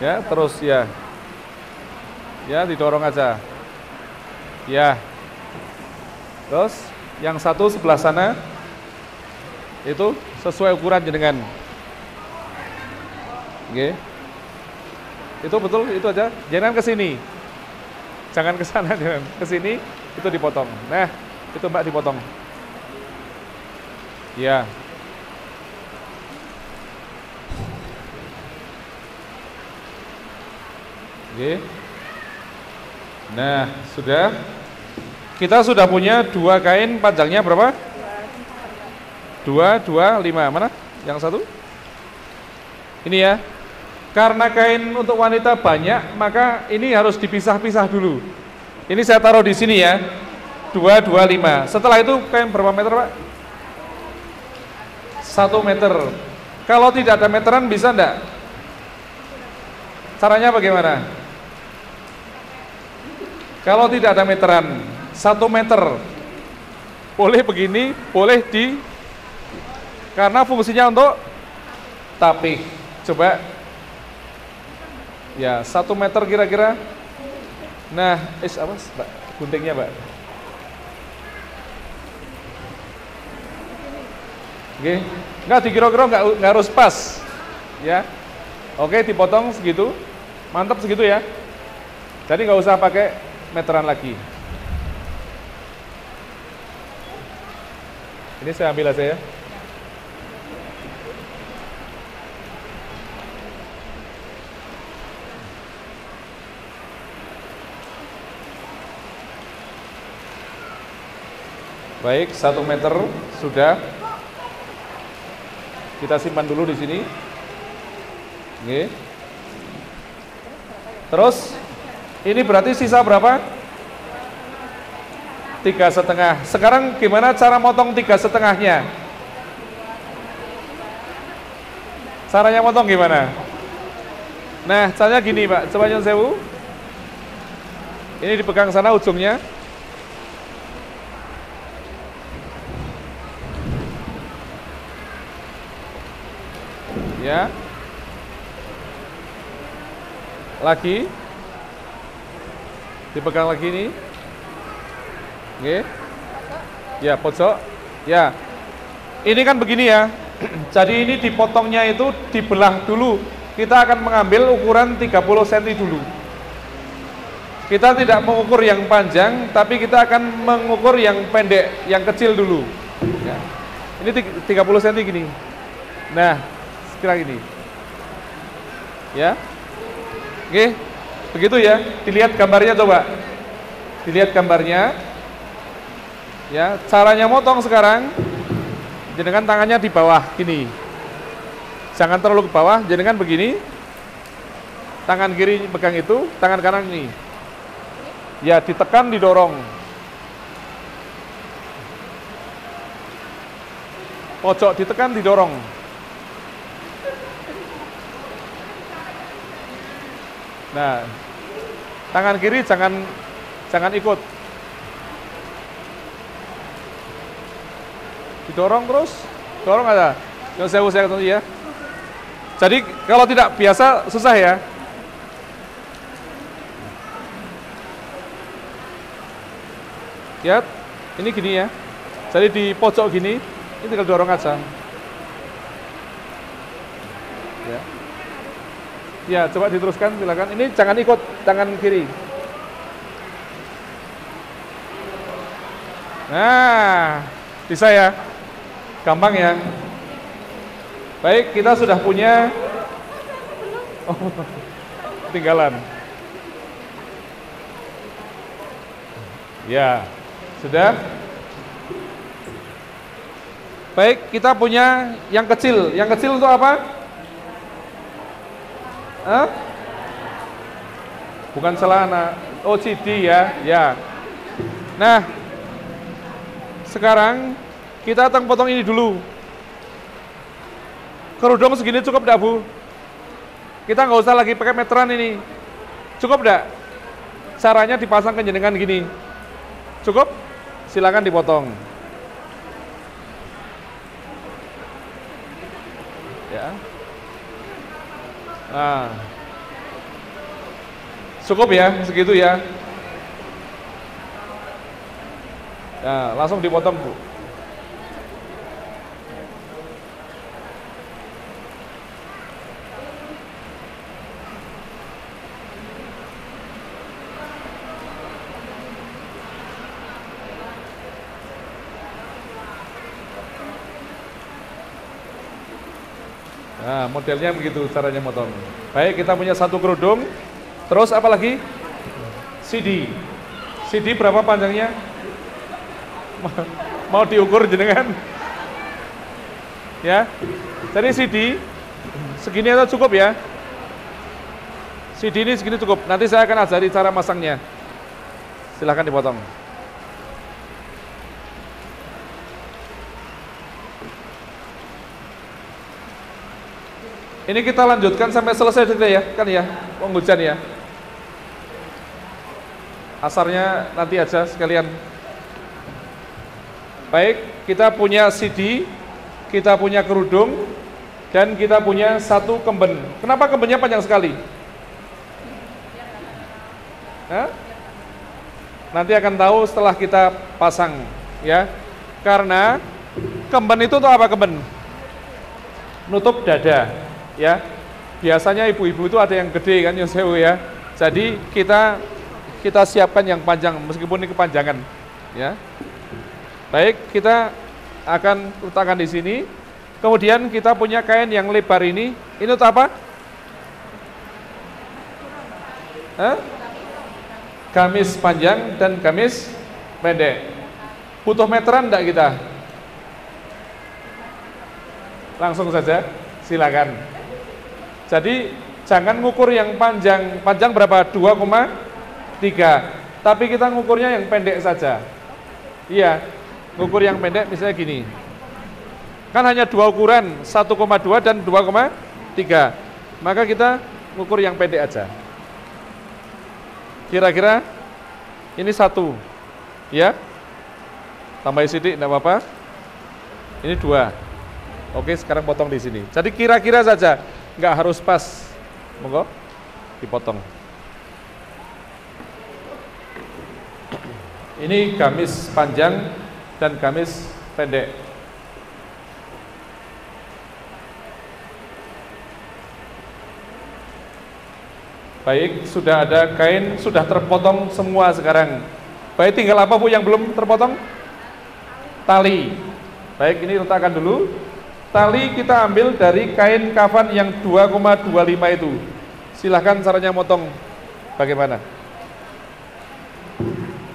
S1: Ya, terus ya. Ya, didorong aja. Ya. Terus yang satu sebelah sana itu sesuai ukuran jenengan. Oke. Itu betul, itu aja. Jangan ke sini. Jangan ke sana, jangan ke sini. Itu dipotong. Nah, itu Mbak dipotong. Ya. Oke. Nah, sudah. Kita sudah punya 2 kain panjangnya berapa? 2, 5. Mana? Yang satu? Ini ya. Karena kain untuk wanita banyak, maka ini harus dipisah-pisah dulu. Ini saya taruh di sini ya. 2, 5. Setelah itu kain berapa meter, Pak? 1 meter. Kalau tidak ada meteran bisa enggak? Caranya bagaimana? Kalau tidak ada meteran, 1 meter. Boleh begini, boleh di, karena fungsinya untuk tapih. Coba. Ya, 1 meter kira-kira. Nah, apa, Mbak? Guntingnya, Mbak. Oke, enggak dikira-kira, enggak harus pas. Ya. Oke, dipotong segitu. Mantap segitu ya. Jadi nggak usah pakai meteran lagi. Ini saya ambil aja ya. Baik, 1 meter sudah. Kita simpan dulu di sini. Oke. Terus, ini berarti sisa berapa? 3,5. Sekarang gimana cara motong 3,5-nya? Caranya motong gimana? Nah, caranya gini Pak, coba nyun sewu. Ini dipegang sana ujungnya. Ya. Lagi. Dipegang lagi nih. Oke. Ya, pojok. Ya. Ini kan begini ya. Jadi ini dipotongnya itu dibelah dulu. Kita akan mengambil ukuran 30 cm dulu. Kita tidak mengukur yang panjang, tapi kita akan mengukur yang pendek, yang kecil dulu. Ya. Ini 30 cm gini. Nah, kira gini. Ya. Oke. Begitu ya. Dilihat gambarnya coba. Dilihat gambarnya. Ya, caranya motong sekarang. Jenengan tangannya di bawah gini. Jangan terlalu ke bawah, jenengan begini. Tangan kiri pegang itu, tangan kanan ini. Ya, ditekan, didorong. Pojok ditekan, didorong. Nah, tangan kiri jangan ikut. Didorong terus, dorong aja. Yang saya ketemu ya. Jadi kalau tidak biasa susah ya. Lihat, ini gini ya. Jadi di pojok gini, ini tinggal dorong aja. Ya. Ya, coba diteruskan silakan. Ini jangan ikut tangan kiri. Nah, bisa ya. Gampang ya. Baik, kita sudah punya ketinggalan. Ya, sudah. Baik, kita punya yang kecil. Yang kecil untuk apa? Hah? Bukan celana. Oh, CD ya. Ya. Nah, sekarang kita akan potong ini dulu. Kerudung segini cukup enggak, Bu? Kita nggak usah lagi pakai meteran ini. Cukup enggak? Caranya dipasang ke jenengan gini. Cukup? Silakan dipotong. Ya. Nah. Cukup ya, segitu ya. Nah, langsung dipotong, Bu. Nah, modelnya begitu caranya motong. Baik, kita punya satu kerudung. Terus apa lagi? CD. CD berapa panjangnya? Mau diukur jenengan? Ya. Jadi CD segini aja cukup ya. CD ini segini cukup. Nanti saya akan ajari cara masangnya. Silahkan dipotong. Ini kita lanjutkan sampai selesai saja ya, kan ya, hujan ya. Asarnya nanti aja sekalian. Baik, kita punya CD, kita punya kerudung, dan kita punya satu kemben. Kenapa kembennya panjang sekali? Hah? Nanti akan tahu setelah kita pasang, ya. Karena kemben itu untuk apa kemben? Nutup dada. Ya, biasanya ibu-ibu itu ada yang gede kan, yang sewu ya. Jadi kita siapkan yang panjang meskipun ini kepanjangan, ya. Baik, kita akan letakkan di sini. Kemudian kita punya kain yang lebar ini untuk apa? Hah? Gamis panjang dan gamis pendek. Butuh meteran enggak kita? Langsung saja, silakan. Jadi jangan ngukur yang panjang berapa? 2,3. Tapi kita ngukurnya yang pendek saja. Iya, ngukur yang pendek misalnya gini. Kan hanya dua ukuran, 1,2 dan 2,3. Maka kita ngukur yang pendek aja. Kira-kira ini 1. Ya. Tambah sidik enggak apa-apa. Ini 2. Oke, sekarang potong di sini. Jadi kira-kira saja. Enggak harus pas, monggo dipotong. Ini gamis panjang dan gamis pendek. Baik, sudah ada kain, sudah terpotong semua sekarang. Baik, tinggal apa Bu yang belum terpotong? Tali. Baik, ini letakkan dulu. Tali kita ambil dari kain kafan yang 2,25 itu. Silahkan caranya motong bagaimana?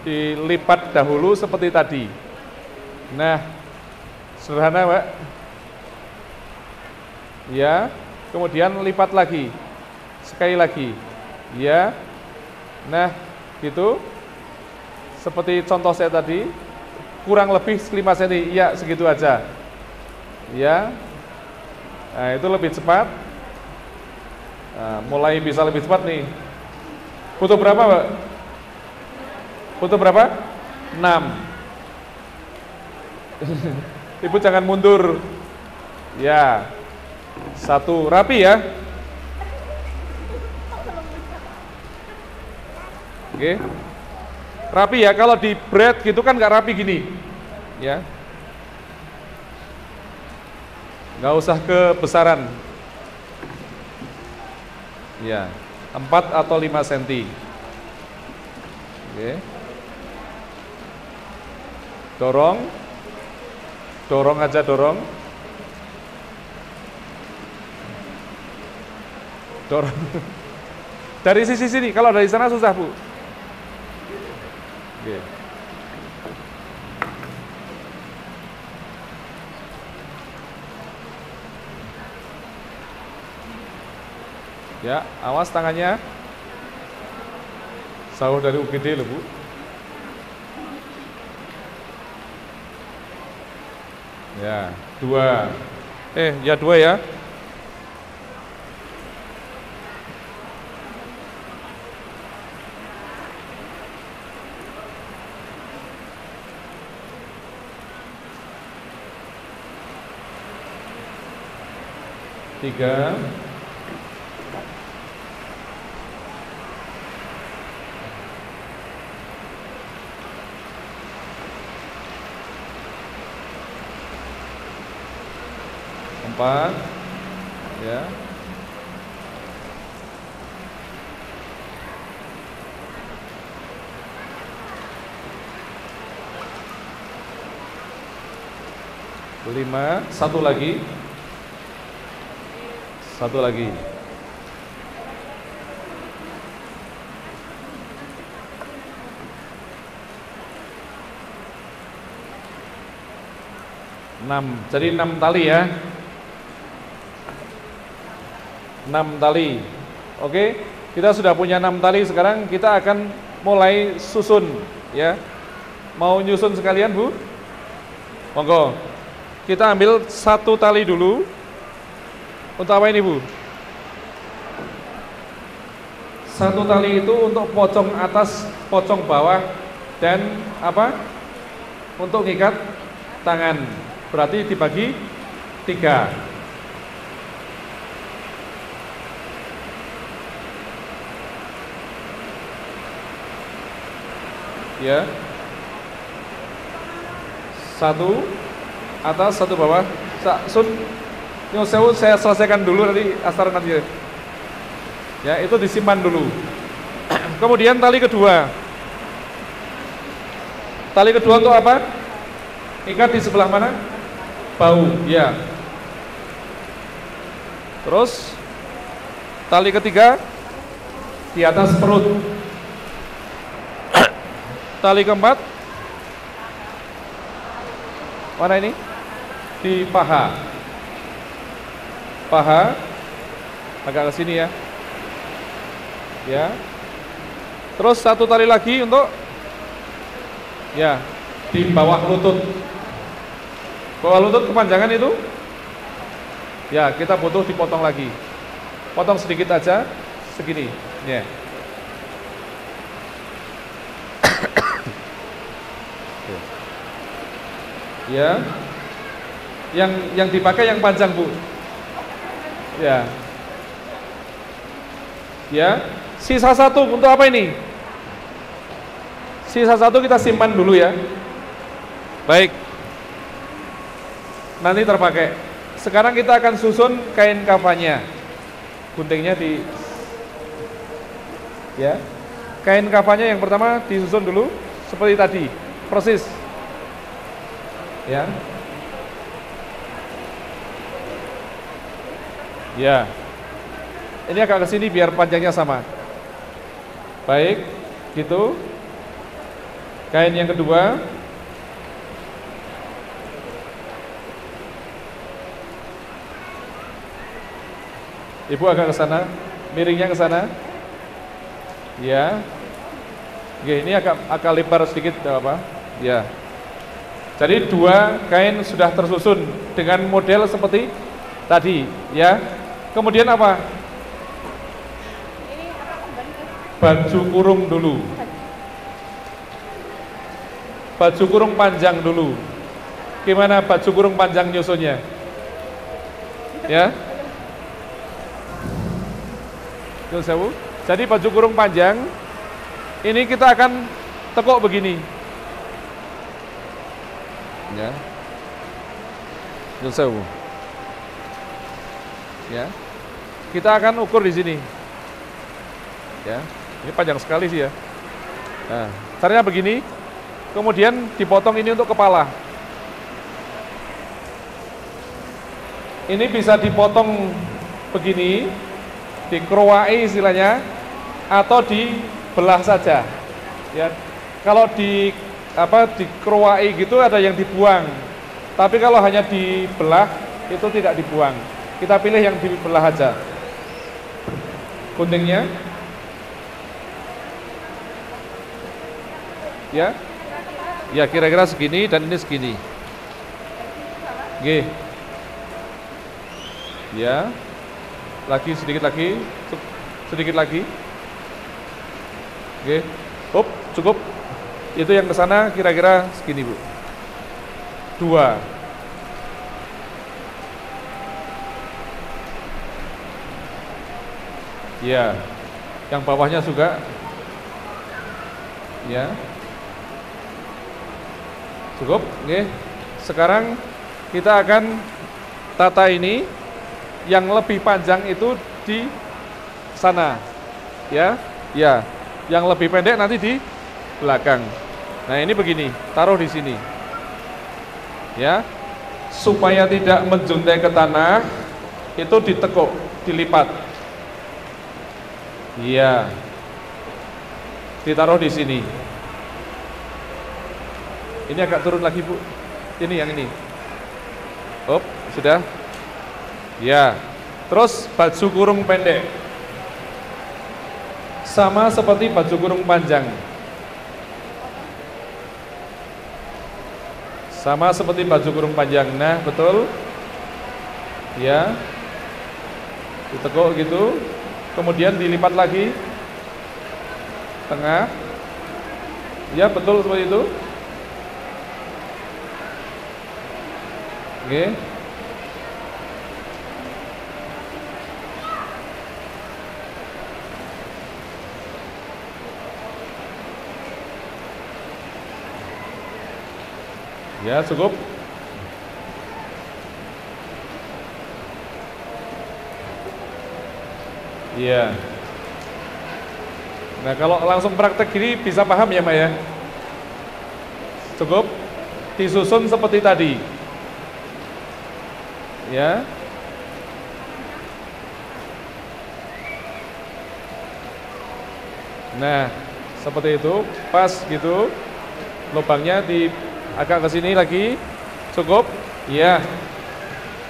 S1: Dilipat dahulu seperti tadi. Nah, sederhana Pak. Ya, kemudian lipat lagi. Sekali lagi. Ya. Nah, gitu. Seperti contoh saya tadi, kurang lebih 5 cm. Ya, segitu aja. Ya, nah itu lebih cepat. Nah, mulai bisa lebih cepat nih. Butuh berapa, Mbak? Butuh berapa? 6. Ibu jangan mundur. Ya. 1, rapi ya. Oke. Rapi ya, kalau di bread gitu kan nggak rapi gini. Ya. Nggak usah kebesaran. Ya. 4 atau 5 cm. Oke. Dorong. Dorong aja, dorong. Dorong. Dari sisi sini, kalau dari sana susah, Bu. Oke. Ya, awas tangannya. Jauh dari UGD loh, Bu. Ya, 2. Ya 2 ya. Tiga. Empat. Ya. Lima. Satu lagi. Satu lagi. Enam. Jadi 6 tali ya. 6 tali. Oke, kita sudah punya 6 tali. Sekarang kita akan mulai susun ya. Mau nyusun sekalian, Bu? Monggo. Kita ambil 1 tali dulu. Untuk apa ini, Bu? 1 tali itu untuk pocong atas, pocong bawah, dan apa? Untuk ngikat tangan. Berarti dibagi 3. Ya. 1 atas, 1 bawah. Saya selesaikan dulu, nanti asar nanti. Ya, itu disimpan dulu. Kemudian tali kedua. Tali kedua untuk apa? Ikat di sebelah mana? Bahu, ya. Terus tali ketiga di atas perut. Tali keempat mana ini? Di paha. Paha agak ke sini ya. Ya. Terus 1 tali lagi untuk ya di bawah lutut. Bawah lutut kepanjangan itu ya, kita butuh dipotong lagi. Potong sedikit aja segini, ya. Ya. Yang dipakai yang panjang, Bu. Ya. Ya. Sisa 1 untuk apa ini? Sisa 1 kita simpan dulu ya. Baik. Nanti terpakai. Sekarang kita akan susun kain kafanya. Guntingnya di ya. Kain kafanya yang pertama disusun dulu seperti tadi, persis. Ya. Ya. Ini agak ke sini biar panjangnya sama. Baik, gitu. Kain yang kedua. Ibu agak ke sana, miringnya ke sana. Ya. Oke, ini agak lebar sedikit, tidak apa? Ya. Jadi 2 kain sudah tersusun dengan model seperti tadi, ya. Kemudian apa? baju kurung dulu. Baju kurung panjang dulu. Gimana baju kurung panjang nyusunnya? Ya. Jadi baju kurung panjang ini kita akan tekuk begini. Ya. Ya. Kita akan ukur di sini. Ya. Ini panjang sekali sih ya. Nah, caranya begini. Kemudian dipotong ini untuk kepala. Ini bisa dipotong begini, dikeruai istilahnya, atau dibelah saja. Ya, kalau dikeruai gitu ada yang dibuang. Tapi kalau hanya dibelah itu tidak dibuang. Kita pilih yang dibelah aja. Guntingnya, ya, ya kira-kira segini dan ini segini. Oke. Ya, lagi sedikit lagi, sedikit lagi. Oke, cukup. Itu yang ke sana kira-kira segini Bu. 2. Ya, yang bawahnya juga. Ya, cukup. Oke. Sekarang kita akan tata ini. Yang lebih panjang itu di sana, ya, ya. Yang lebih pendek nanti di belakang. Nah ini begini, taruh di sini, ya, supaya tidak menjuntai ke tanah, itu ditekuk, dilipat, ya, ditaruh di sini. Ini agak turun lagi Bu, ini yang ini, sudah. Ya, terus baju kurung pendek sama seperti baju kurung panjang, sama seperti baju kurung panjang. Nah betul, ya, ditekuk gitu, kemudian dilipat lagi tengah, ya betul seperti itu. Oke. Ya cukup. Iya. Nah kalau langsung praktek gini bisa paham ya Mbak ya. Cukup disusun seperti tadi. Ya. Nah seperti itu, pas gitu. Lubangnya di agak ke sini lagi, cukup, ya.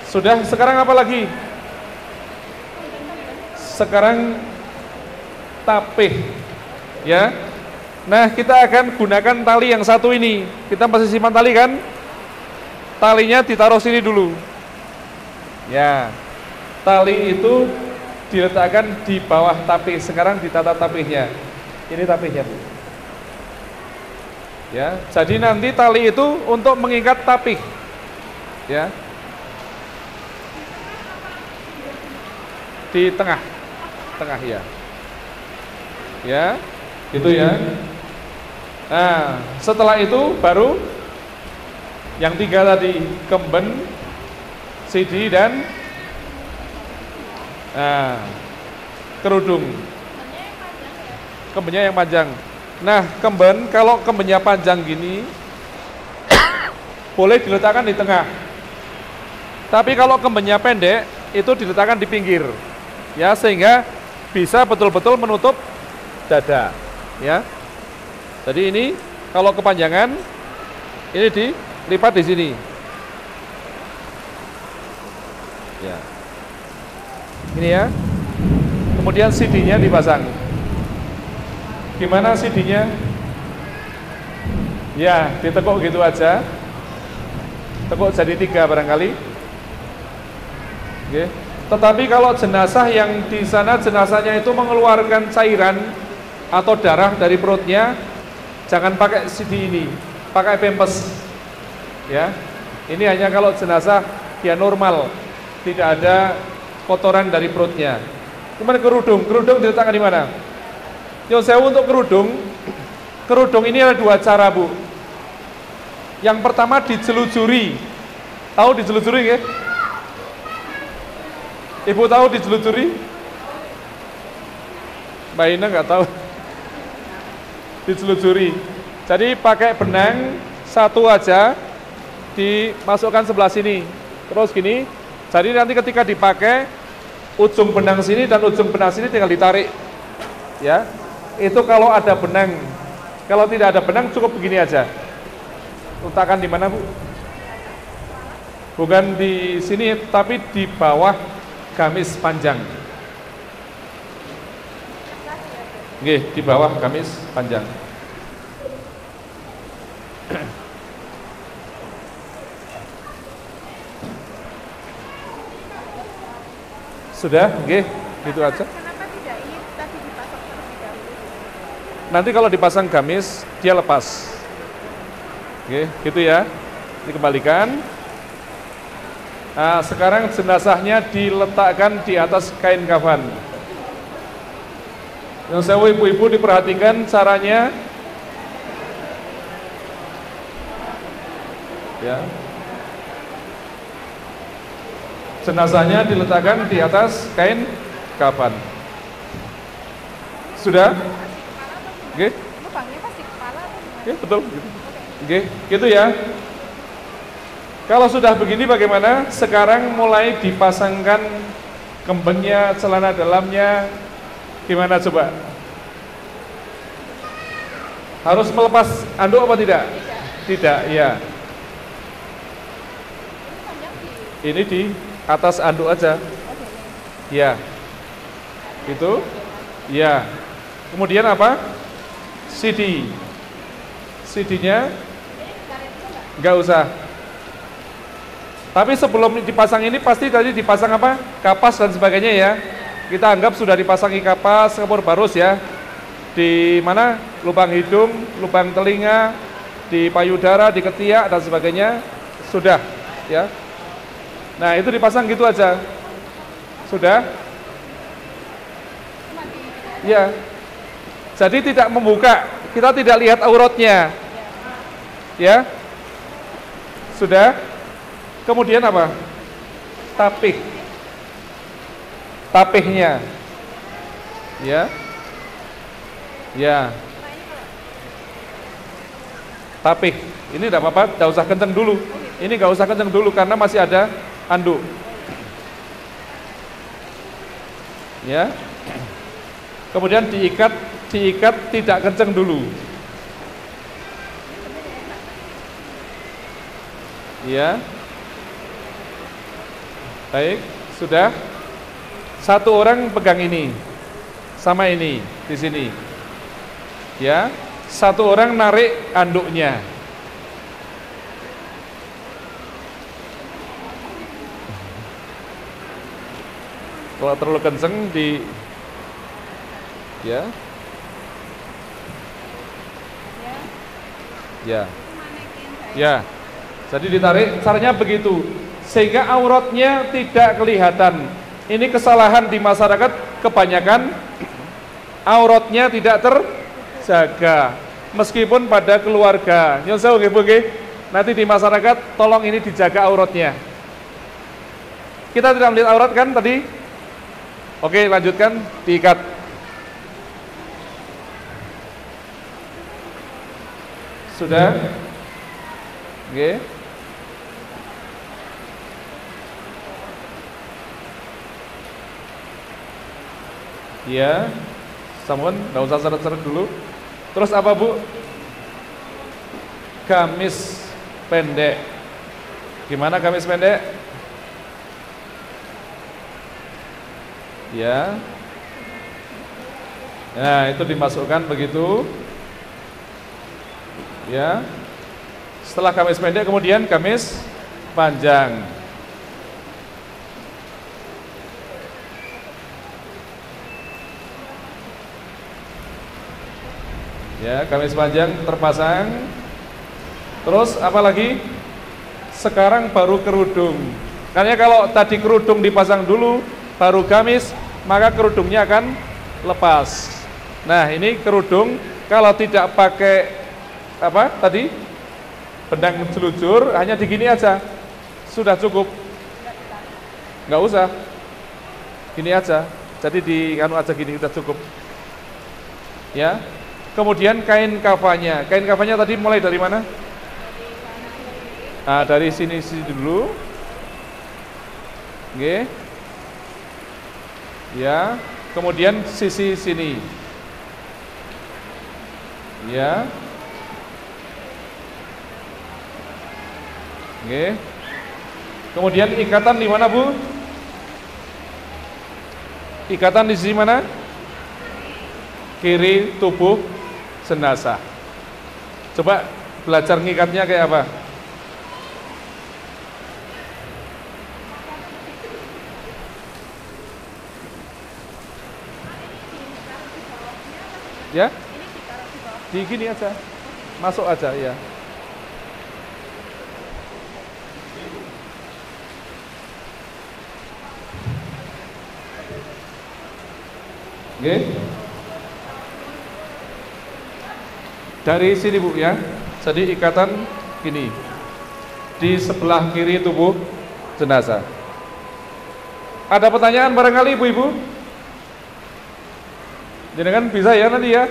S1: Sudah, sekarang apa lagi? Sekarang tapih, ya. Nah, kita akan gunakan tali yang satu ini. Kita masih simpan tali kan? Talinya ditaruh sini dulu. Ya, tali itu diletakkan di bawah tapih. Sekarang ditata tapihnya. Ini tapihnya, Bu. Ya, jadi nanti tali itu untuk mengikat tapih, ya, di tengah ya, ya, gitu ya. Nah, setelah itu baru yang 3 tadi, kemben, sidi dan kerudung. Kembennya yang panjang. Nah, kemben, kalau kembennya panjang gini boleh diletakkan di tengah. Tapi kalau kembennya pendek itu diletakkan di pinggir. Ya, sehingga bisa betul-betul menutup dada, ya. Jadi ini kalau kepanjangan ini dilipat di sini. Ya. Ini ya. Kemudian CD-nya dipasang. Gimana CD-nya? Ya, ditekuk gitu aja. Tekuk jadi 3 barangkali. Oke. Tetapi kalau jenazah yang di sana jenazahnya itu mengeluarkan cairan, atau darah dari perutnya, jangan pakai CD ini, pakai pampers. Ya, ini hanya kalau jenazah dia normal, tidak ada kotoran dari perutnya. Kemudian kerudung diletakkan di mana? Yo, saya untuk kerudung ini ada dua cara, Bu. Yang pertama dijelujuri. Tahu dijelujuri nggih? Ibu tahu dijelujuri? Mbak Ina nggak tahu. Dijelujuri. Jadi pakai benang satu aja, dimasukkan sebelah sini. Terus gini. Jadi nanti ketika dipakai, ujung benang sini dan ujung benang sini tinggal ditarik. Ya. Itu kalau ada benang. Kalau tidak ada benang cukup begini aja. Letakkan di mana, Bu? Bukan di sini, tapi di bawah gamis panjang. Oke, di bawah gamis panjang. Sudah, oke, gitu aja.
S2: Kenapa tidak ini tadi dipasang terlebih dahulu?
S1: Nanti kalau dipasang gamis, dia lepas. Oke, gitu ya. Dikembalikan. Nah, sekarang jenazahnya diletakkan di atas kain kafan. Yang saya ibu-ibu diperhatikan caranya. Ya. Jenazahnya diletakkan di atas kain kafan. Sudah? Oke.
S2: Lubangnya pas di kepala atau gimana?
S1: Ya, betul gitu. Oke, gitu ya. Kalau sudah begini bagaimana? Sekarang mulai dipasangkan kembangnya, celana dalamnya. Gimana coba? Harus melepas anduk apa tidak? Tidak, ya. Ini di atas anduk aja. Ya. Itu. Ya. Kemudian apa? CD. CD-nya enggak usah. Tapi sebelum dipasang ini pasti tadi dipasang apa? Kapas dan sebagainya ya. Kita anggap sudah dipasangi kapas, kapur barus ya. Di mana? Lubang hidung, lubang telinga, di payudara, di ketiak dan sebagainya sudah ya. Nah, itu dipasang gitu aja. Sudah? Ya. Jadi tidak membuka, kita tidak lihat auratnya. Ya. Sudah? Kemudian apa? Tapih. Tapihnya. Ya. Ya. Tapih. Ini tidak apa-apa, tidak usah kenceng dulu. Ini nggak usah kenceng dulu karena masih ada anduk. Ya. Kemudian diikat tidak kenceng dulu. Ya. Baik, sudah. Satu orang pegang ini. Sama ini di sini. Ya. Satu orang narik anduknya. Kalau terlalu kenceng di ya. Ya. Ya. Jadi ditarik, caranya begitu. Sehingga auratnya tidak kelihatan. Ini kesalahan di masyarakat, kebanyakan auratnya tidak terjaga. Meskipun pada keluarga. Nyon sewu nggih, Bu nggih. Nanti di masyarakat tolong ini dijaga auratnya. Kita tidak melihat aurat kan tadi? Oke, lanjutkan, diikat. Sudah? Oke. Ya, sampun, nggak usah seret-seret dulu. Terus apa, Bu? Gamis pendek. Gimana gamis pendek? Ya. Nah, itu dimasukkan begitu. Ya. Setelah gamis pendek kemudian gamis panjang. Ya, gamis panjang terpasang. Terus apa lagi? Sekarang baru kerudung. Karena kalau tadi kerudung dipasang dulu, baru gamis, maka kerudungnya akan lepas. Nah, ini kerudung kalau tidak pakai apa tadi? Benang jelujur, hanya digini aja. Sudah cukup. Nggak usah. Gini aja. Jadi di anu aja gini udah cukup. Ya. Kemudian kain kafannya. Kain kafannya tadi mulai dari mana? Nah, dari sini dulu. Oke. Ya. Kemudian sisi sini. Ya. Oke. Kemudian ikatan di mana, Bu? Ikatan di sisi mana? Kiri tubuh jenazah. Coba belajar ngikatnya kayak apa? Ya? Di gini aja. Masuk aja ya. Oke. Dari sini Bu ya. Jadi ikatan gini. Di sebelah kiri tubuh jenazah. Ada pertanyaan barangkali Ibu-ibu? Jangan bisa ya nanti ya.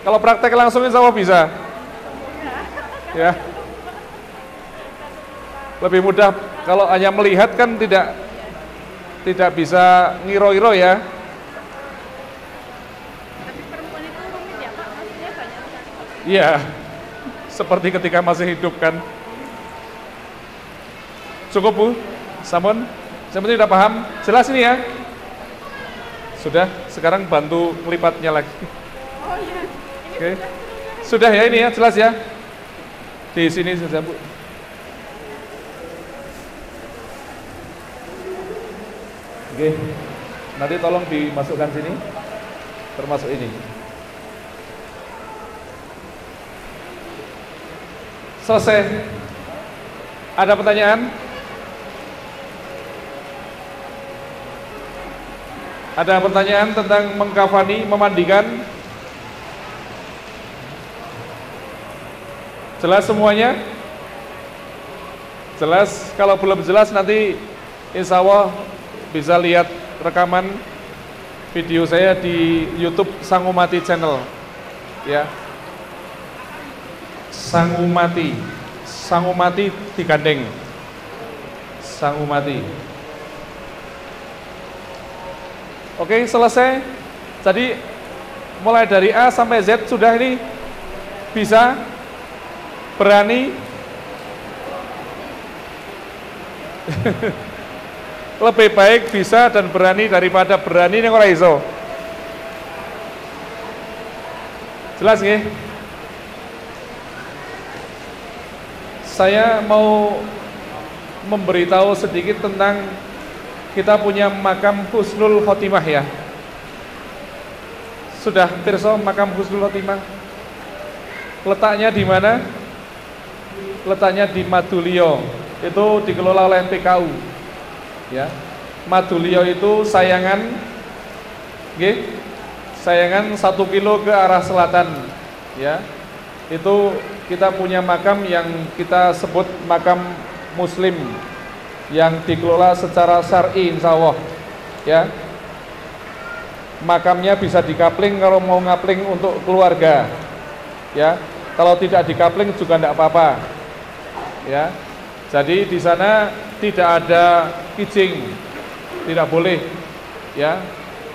S1: Kalau praktek langsung insya Allah bisa. Ya. Lebih mudah kalau hanya melihat kan tidak bisa ngiro-ngiro ya. Iya, seperti ketika masih hidup kan. Cukup Bu, Samun, yang penting udah paham, jelas ini ya. Sudah, sekarang bantu melipatnya lagi. Oke, sudah ya ini ya, jelas ya. Di sini saja Bu. Oke, nanti tolong dimasukkan sini, termasuk ini. Selesai. Ada pertanyaan? Ada pertanyaan tentang mengkafani, memandikan? Jelas semuanya? Jelas? Kalau belum jelas nanti insya Allah bisa lihat rekaman video saya di YouTube Sangumati Channel. Ya. Sangumati digandeng. Sangumati. Oke, selesai. Jadi mulai dari A sampai Z sudah ini bisa, berani. Lebih baik bisa dan berani daripada berani yang ora iso. Jelas nggih? Saya mau memberitahu sedikit tentang kita punya makam Husnul Khotimah ya. Sudah pirsa makam Husnul Khotimah? Letaknya di mana? Letaknya di Madulio. Itu dikelola oleh PKU. Ya. Madulio itu Sayangan, Sayangan 1 kilo ke arah selatan. Ya. Itu kita punya makam yang kita sebut makam Muslim yang dikelola secara syar'i insya Allah. Ya. Makamnya bisa dikapling kalau mau ngapling untuk keluarga. Ya. Kalau tidak dikapling juga tidak apa-apa. Ya. Jadi di sana tidak ada kijing. Tidak boleh. Ya.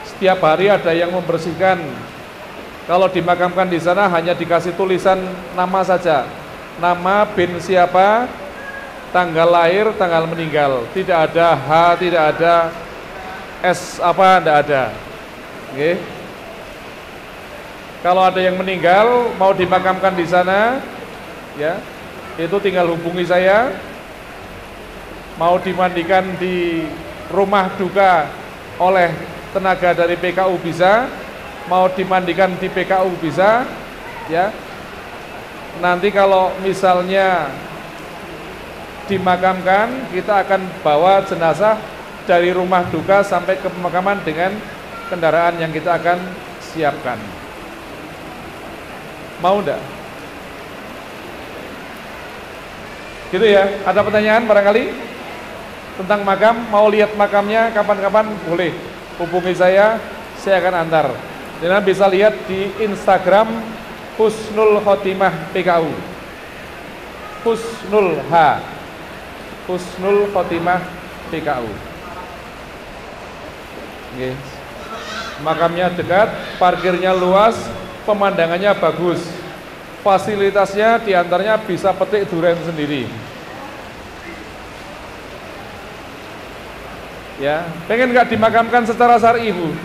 S1: Setiap hari ada yang membersihkan. Kalau dimakamkan di sana hanya dikasih tulisan nama saja. Nama bin siapa, tanggal lahir, tanggal meninggal. Tidak ada H, tidak ada S apa, tidak ada. Oke. Kalau ada yang meninggal mau dimakamkan di sana, ya, itu tinggal hubungi saya. Mau dimandikan di rumah duka oleh tenaga dari PKU bisa. Mau dimandikan di PKU bisa, ya. Nanti kalau misalnya dimakamkan, kita akan bawa jenazah dari rumah duka sampai ke pemakaman dengan kendaraan yang kita akan siapkan. Mau enggak? Gitu ya. Ada pertanyaan barangkali tentang makam? Mau lihat makamnya kapan-kapan boleh hubungi saya akan antar. Dan bisa lihat di Instagram Husnul Khotimah PKU. Husnul Khotimah PKU. Oke. Makamnya dekat, parkirnya luas, pemandangannya bagus. Fasilitasnya diantaranya bisa petik durian sendiri. Ya, pengen nggak dimakamkan secara syar'i, Bu?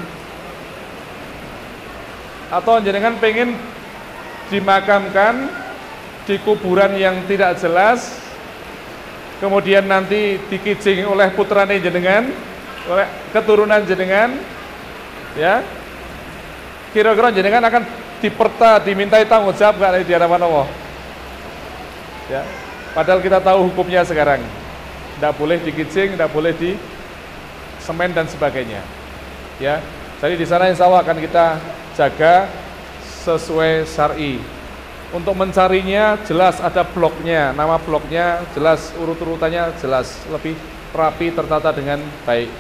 S1: Atau jenengan pengen dimakamkan di kuburan yang tidak jelas, kemudian nanti dikijing oleh putrane jenengan, oleh keturunan jenengan, ya? Kira-kira jenengan akan dimintai tanggung jawab nggak di hadapan Allah? Ya, padahal kita tahu hukumnya sekarang, tidak boleh dikijing, tidak boleh di semen dan sebagainya. Ya, jadi di sana insya Allah akan kita jaga sesuai syar'i. Untuk mencarinya jelas ada bloknya, nama bloknya jelas, urut-urutannya jelas, lebih rapi, tertata dengan baik.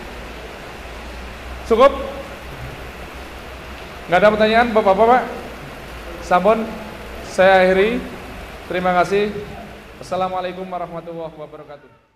S1: Cukup? Nggak ada pertanyaan, Bapak-bapak? Sampun, saya akhiri. Terima kasih. Assalamualaikum warahmatullahi wabarakatuh.